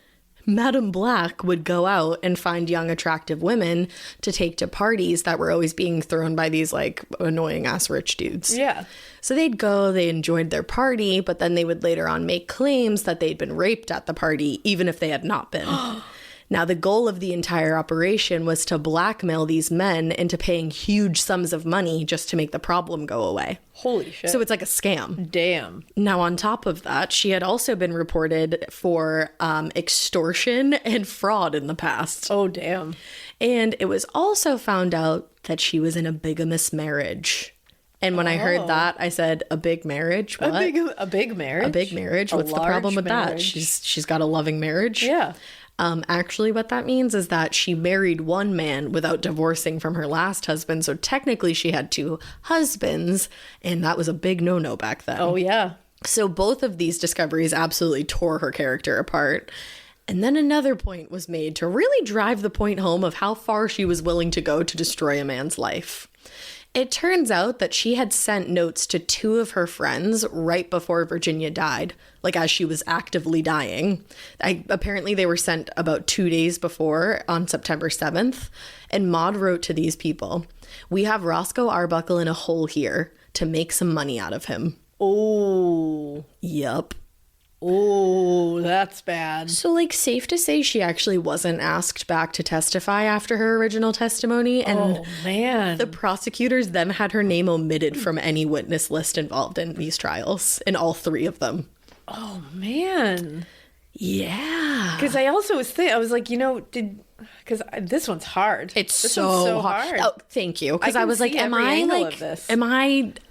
Madame Black would go out and find young, attractive women to take to parties that were always being thrown by these, like, annoying-ass rich dudes. Yeah. So they'd go, they enjoyed their party, but then they would later on make claims that they'd been raped at the party, even if they had not been. Now, the goal of the entire operation was to blackmail these men into paying huge sums of money just to make the problem go away. Holy shit. So it's like a scam. Damn. Now, on top of that, she had also been reported for extortion and fraud in the past. Oh, damn. And it was also found out that she was in a bigamous marriage. And when I heard that, I said, a big marriage? What? A big marriage? A big marriage? What's the problem with that? She's got a loving marriage? Yeah. Actually, what that means is that she married one man without divorcing from her last husband. So technically she had 2 husbands, and that was a big no-no back then. Oh, yeah. So both of these discoveries absolutely tore her character apart. And then another point was made to really drive the point home of how far she was willing to go to destroy a man's life. It turns out that she had sent notes to 2 of her friends right before Virginia died, like as she was actively dying. Apparently they were sent about 2 days before, on September 7th, and Maud wrote to these people, "We have Roscoe Arbuckle in a hole here to make some money out of him." Oh. Yup. Oh, that's bad. So, like, safe to say she actually wasn't asked back to testify after her original testimony. And oh, man. The prosecutors then had her name omitted from any witness list involved in these trials, in all 3 of them. Oh, man. Yeah. Because I also was thinking, I was like, because this one's hard. It's this so, one's so hard. Oh, thank you. Because I was like, I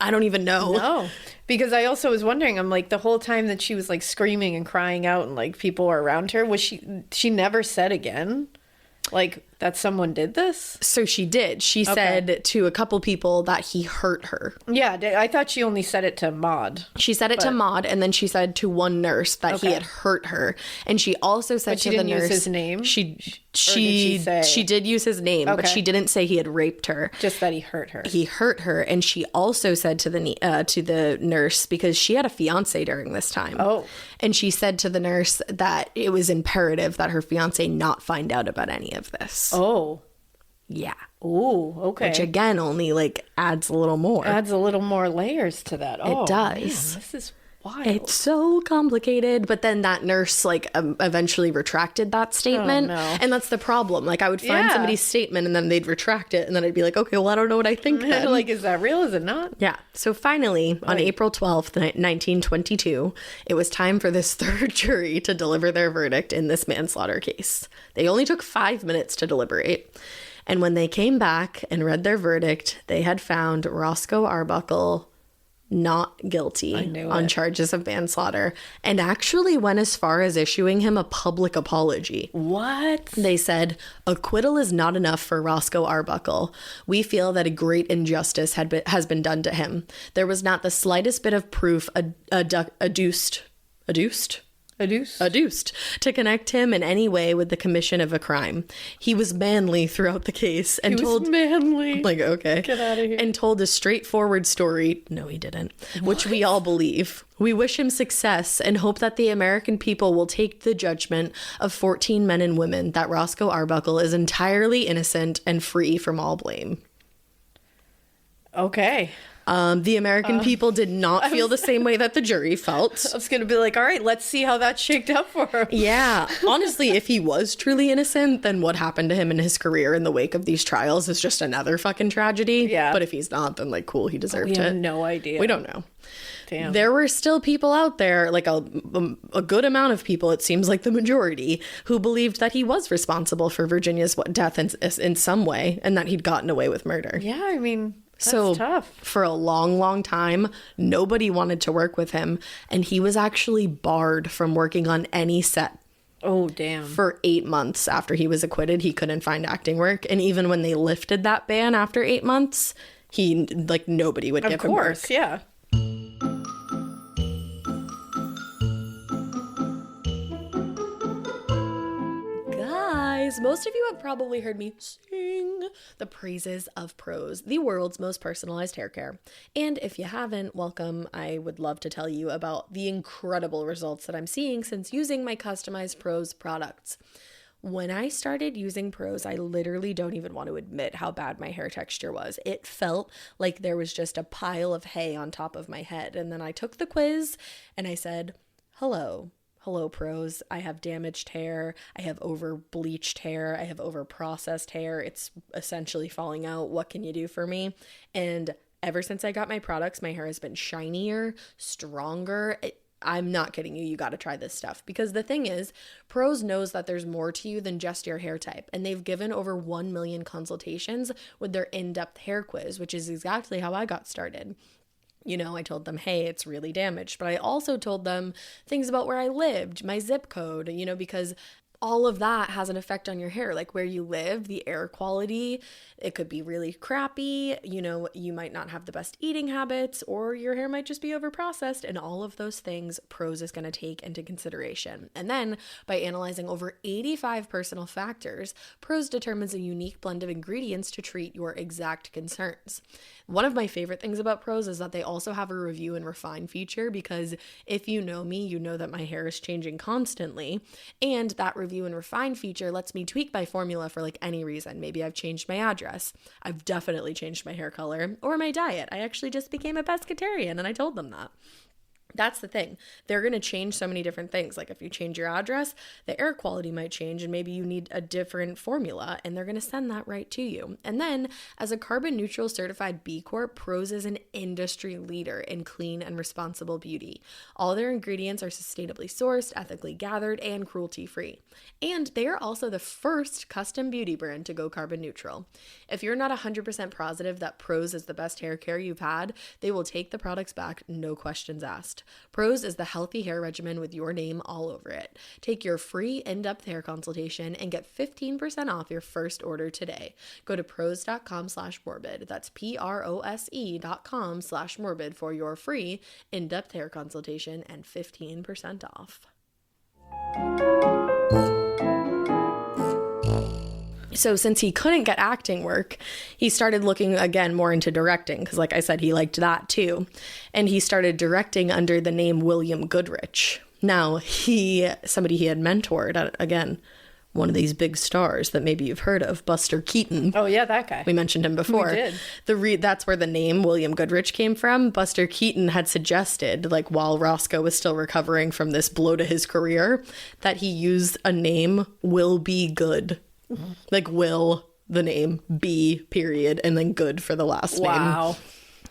don't even know. No. Because I also was wondering, I'm like, the whole time that she was like screaming and crying out and like people were around her, was she never said again, like, that someone did this? So she did. She said to a couple people that he hurt her. Yeah, I thought she only said it to Maud. She said it to Maud, and then she said to one nurse that he had hurt her. And she also said to the nurse... But she didn't use his name? She did use his name, but she didn't say he had raped her. Just that he hurt her. He hurt her, and she also said to the nurse, because she had a fiance during this time. Oh. And she said to the nurse that it was imperative that her fiance not find out about any of this. Oh. Yeah. Oh, okay. Which again only like adds a little more. Adds a little more layers to that. Oh, it does. Man, this is wild. It's so complicated. But then that nurse like eventually retracted that statement. Oh, no. And that's the problem. Like I would find somebody's statement and then they'd retract it. And then I'd be like, okay, well, I don't know what I think then. Like, is that real? Is it not? Yeah. So finally, on April 12th, 1922, it was time for this 3rd jury to deliver their verdict in this manslaughter case. They only took 5 minutes to deliberate. And when they came back and read their verdict, they had found Roscoe Arbuckle not guilty on charges of manslaughter, and actually went as far as issuing him a public apology. What? They said, "Acquittal is not enough for Roscoe Arbuckle. We feel that a great injustice has been done to him. There was not the slightest bit of proof adduced to connect him in any way with the commission of a crime. He was manly throughout the case and manly. Like, okay. Get out of here. And told a straightforward story. No, he didn't. Which we all believe. We wish him success and hope that the American people will take the judgment of 14 men and women that Roscoe Arbuckle is entirely innocent and free from all blame." Okay. The American people did not feel the same way that the jury felt. I was going to be like, all right, let's see how that shaked up for him. Yeah. Honestly, if he was truly innocent, then what happened to him in his career in the wake of these trials is just another fucking tragedy. Yeah. But if he's not, then like, cool, he deserved it. We have no idea. We don't know. Damn. There were still people out there, like a good amount of people, it seems like the majority, who believed that he was responsible for Virginia's death in some way and that he'd gotten away with murder. Yeah, I mean... That's tough. For a long, long time, nobody wanted to work with him. And he was actually barred from working on any set. Oh, damn. For 8 months after he was acquitted, he couldn't find acting work. And even when they lifted that ban after 8 months, nobody would give him work. Of course, yeah. Guys, most of you have probably heard me sing the praises of Prose, the world's most personalized hair care. And if you haven't, welcome. I would love to tell you about the incredible results that I'm seeing since using my customized Prose products. When I started using Prose, I literally don't even want to admit how bad my hair texture was. It felt like there was just a pile of hay on top of my head. And then I took the quiz and I said, hello, Prose. I have damaged hair. I have over bleached hair. I have over processed hair. It's essentially falling out. What can you do for me? And ever since I got my products, my hair has been shinier, stronger. I'm not kidding you. You got to try this stuff, because the thing is, Prose knows that there's more to you than just your hair type. And they've given over 1 million consultations with their in-depth hair quiz, which is exactly how I got started. You know, I told them, hey, it's really damaged. But I also told them things about where I lived, my zip code, you know, because all of that has an effect on your hair, like where you live, the air quality. It could be really crappy. You know, you might not have the best eating habits, or your hair might just be overprocessed, and all of those things Prose is going to take into consideration. And then by analyzing over 85 personal factors, Prose determines a unique blend of ingredients to treat your exact concerns. One of my favorite things about Prose is that they also have a review and refine feature, because if you know me, you know that my hair is changing constantly, and that review and refine feature lets me tweak my formula for like any reason. Maybe I've changed my address. I've definitely changed my hair color or my diet. I actually just became a pescatarian, and I told them that. That's the thing. They're going to change so many different things. Like if you change your address, the air quality might change, and maybe you need a different formula, and they're going to send that right to you. And then as a carbon neutral certified B Corp, Prose is an industry leader in clean and responsible beauty. All their ingredients are sustainably sourced, ethically gathered, and cruelty free. And they are also the first custom beauty brand to go carbon neutral. If you're not 100% positive that Prose is the best hair care you've had, they will take the products back, no questions asked. Prose is the healthy hair regimen with your name all over it. Take your free in-depth hair consultation and get 15% off your first order today. Go to prose.com/morbid. That's prose.com/morbid for your free in-depth hair consultation and 15% off. So since he couldn't get acting work, he started looking again more into directing, because like I said, he liked that too. And he started directing under the name William Goodrich. Now, somebody he had mentored, again, one of these big stars that maybe you've heard of, Buster Keaton. Oh yeah, that guy. We mentioned him before. We did. That's where the name William Goodrich came from. Buster Keaton had suggested, like while Roscoe was still recovering from this blow to his career, that he use a name, Will Be Good. Like Will, the name, B, period, and then Good for the last name. Wow.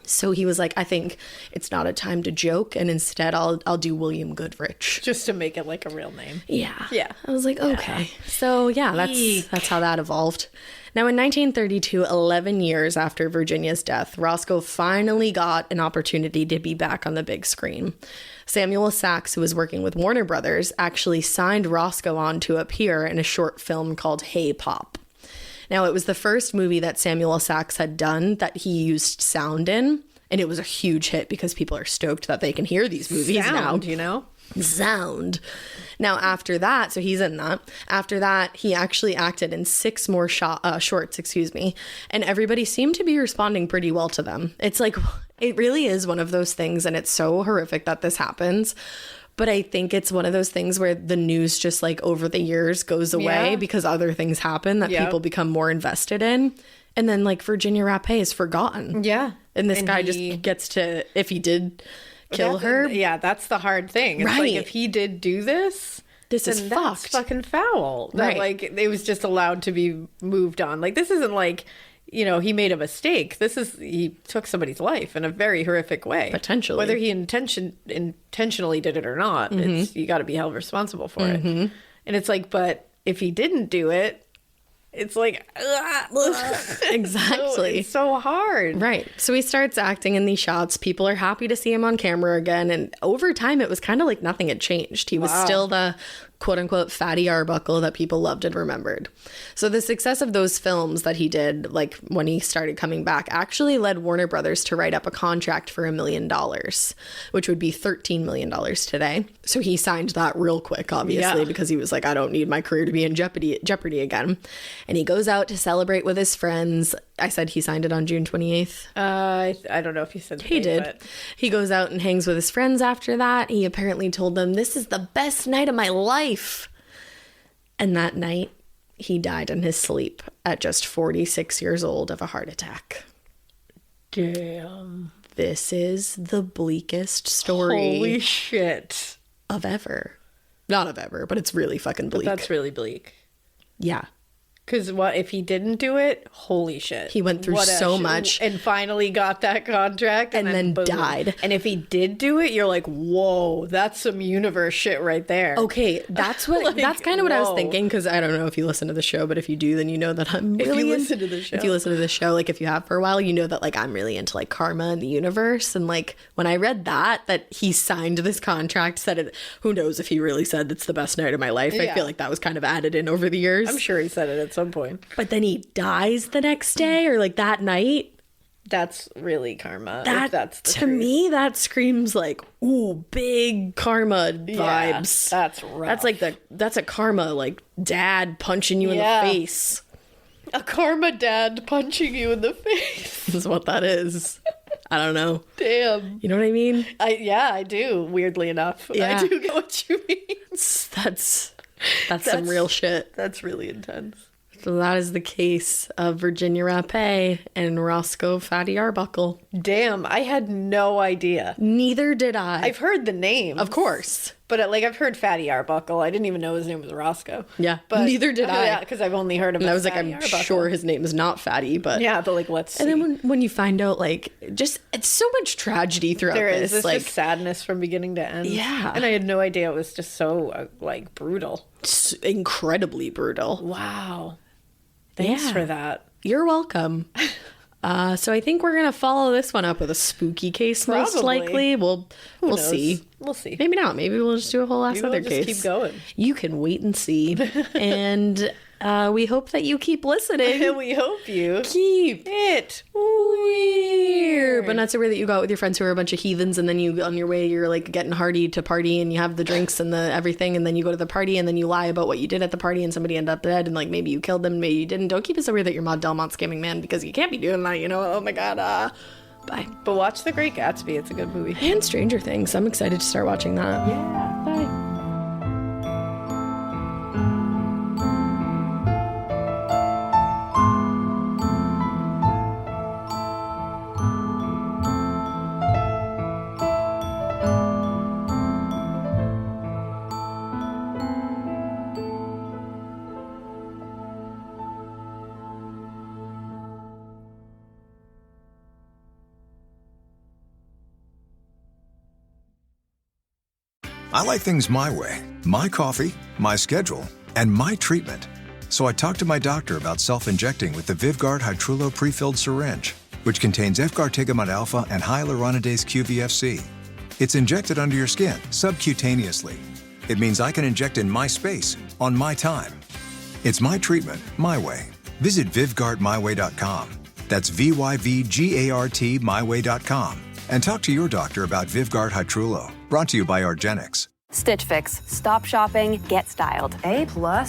So he was like, I think it's not a time to joke, and instead I'll do William Goodrich. Just to make it like a real name. Yeah. Yeah. I was like, okay. So yeah, that's how that evolved. Now in 1932, 11 years after Virginia's death, Roscoe finally got an opportunity to be back on the big screen. Samuel Sachs, who was working with Warner Brothers, actually signed Roscoe on to appear in a short film called Hey Pop. Now, it was the first movie that Samuel Sachs had done that he used sound in, and it was a huge hit because people are stoked that they can hear these movies now. You know? Sound. Now, after that, so he's in that. After that, he actually acted in 6 more shorts, and everybody seemed to be responding pretty well to them. It's like, it really is one of those things, and it's so horrific that this happens. But I think it's one of those things where the news just like over the years goes away because other things happen that people become more invested in. And then like Virginia Rappe is forgotten. Yeah. And this guy just gets to, if he did kill her. That's the hard thing. It's like if he did do this, this is that's fucking foul. That like it was just allowed to be moved on. Like this isn't like, you know, he made a mistake. He took somebody's life in a very horrific way. Potentially. Whether he intentionally did it or not, you got to be held responsible for it. And it's like, but if he didn't do it, it's like, exactly. It's so hard. Right. So he starts acting in these shots. People are happy to see him on camera again. And over time, it was kind of like nothing had changed. He was still the quote-unquote fatty Arbuckle that people loved and remembered. So the success of those films that he did, like when he started coming back, actually led Warner Brothers to write up a contract for $1 million, which would be $13 million today. So he signed that real quick, obviously, because he was like, I don't need my career to be in jeopardy again. And he goes out to celebrate with his friends. I said he signed it on June 28th. I don't know if he said he did. But... He goes out and hangs with his friends after that. He apparently told them, this is the best night of my life. And that night, he died in his sleep at just 46 years old of a heart attack. Damn. This is the bleakest story. Holy shit. Of ever. Not of ever, but it's really fucking bleak. But that's really bleak. Yeah. Because what if he didn't do it? Holy shit. He went through so much. And finally got that contract. And then boom. Died. And if he did do it, you're like, whoa, that's some universe shit right there. Okay, that's what. like, that's kind of what I was thinking, because I don't know if you listen to the show, but if you do, then you know that I'm really... If you listen to the show, like if you have for a while, you know that like I'm really into like karma and the universe. And like when I read that he signed this contract, said it, who knows if he really said it's the best night of my life. I feel like that was kind of added in over the years. I'm sure he said it at some point. But then he dies the next day or like that night. That's really karma. That's to truth. Me, that screams like, ooh, big karma vibes. That's rough. That's a karma like dad punching you in the face. A karma dad punching you in the face. Is what that is. I don't know. Damn. You know what I mean? I do. Weirdly enough, yeah. I do get what you mean. That's some real shit. That's really intense. So that is the case of Virginia Rappe and Roscoe Fatty Arbuckle. Damn, I had no idea. Neither did I. I've heard the name. Of course. But like I've heard Fatty Arbuckle. I didn't even know his name was Roscoe. Yeah, but neither did I. Yeah, because I've only heard of him. And I was like, I'm sure his name is not Fatty, but... Yeah, but like, let's see. And then when you find out, like, just, it's so much tragedy throughout this. There is like, just sadness from beginning to end. Yeah. And I had no idea it was just so, like, brutal. It's incredibly brutal. Wow. Thanks for that. You're welcome. So I think we're going to follow this one up with a spooky case, most likely. We'll see. We'll see. Maybe not. Maybe we'll just do a whole other case. Keep going. You can wait and see. And we hope that you keep listening. We hope you keep it weird. But not so weird that you go out with your friends who are a bunch of heathens, and then you, on your way, you're like getting hardy to party, and you have the drinks and the everything, and then you go to the party, and then you lie about what you did at the party, and somebody ended up dead, and like maybe you killed them, maybe you didn't. Don't keep it so weird that you're Maud Delmont scamming man, because you can't be doing that, you know? Oh my god. Bye. But watch The Great Gatsby. It's a good movie. And Stranger Things. I'm excited to start watching that. Yeah. Bye. I like things my way, my coffee, my schedule, and my treatment. So I talked to my doctor about self-injecting with the Vyvgart Hytrulo pre-filled syringe, which contains efgartigimod alpha and hyaluronidase QVFC. It's injected under your skin, subcutaneously. It means I can inject in my space, on my time. It's my treatment, my way. Visit VyvgartMyWay.com. That's VYVGART myway.com. And talk to your doctor about Vyvgart Hytrulo. Brought to you by Argenix. Stitch Fix. Stop shopping, get styled. A+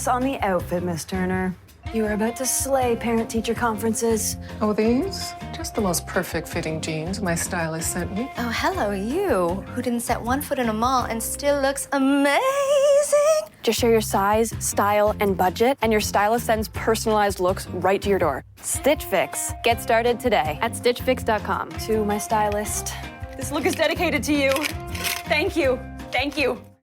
on the outfit, Miss Turner. You are about to slay parent-teacher conferences. Oh, these? Just the most perfect fitting jeans my stylist sent me. Oh, hello, you, who didn't set one foot in a mall and still looks amazing. Just share your size, style, and budget, and your stylist sends personalized looks right to your door. Stitch Fix. Get started today at StitchFix.com. To my stylist. This look is dedicated to you. Thank you. Thank you.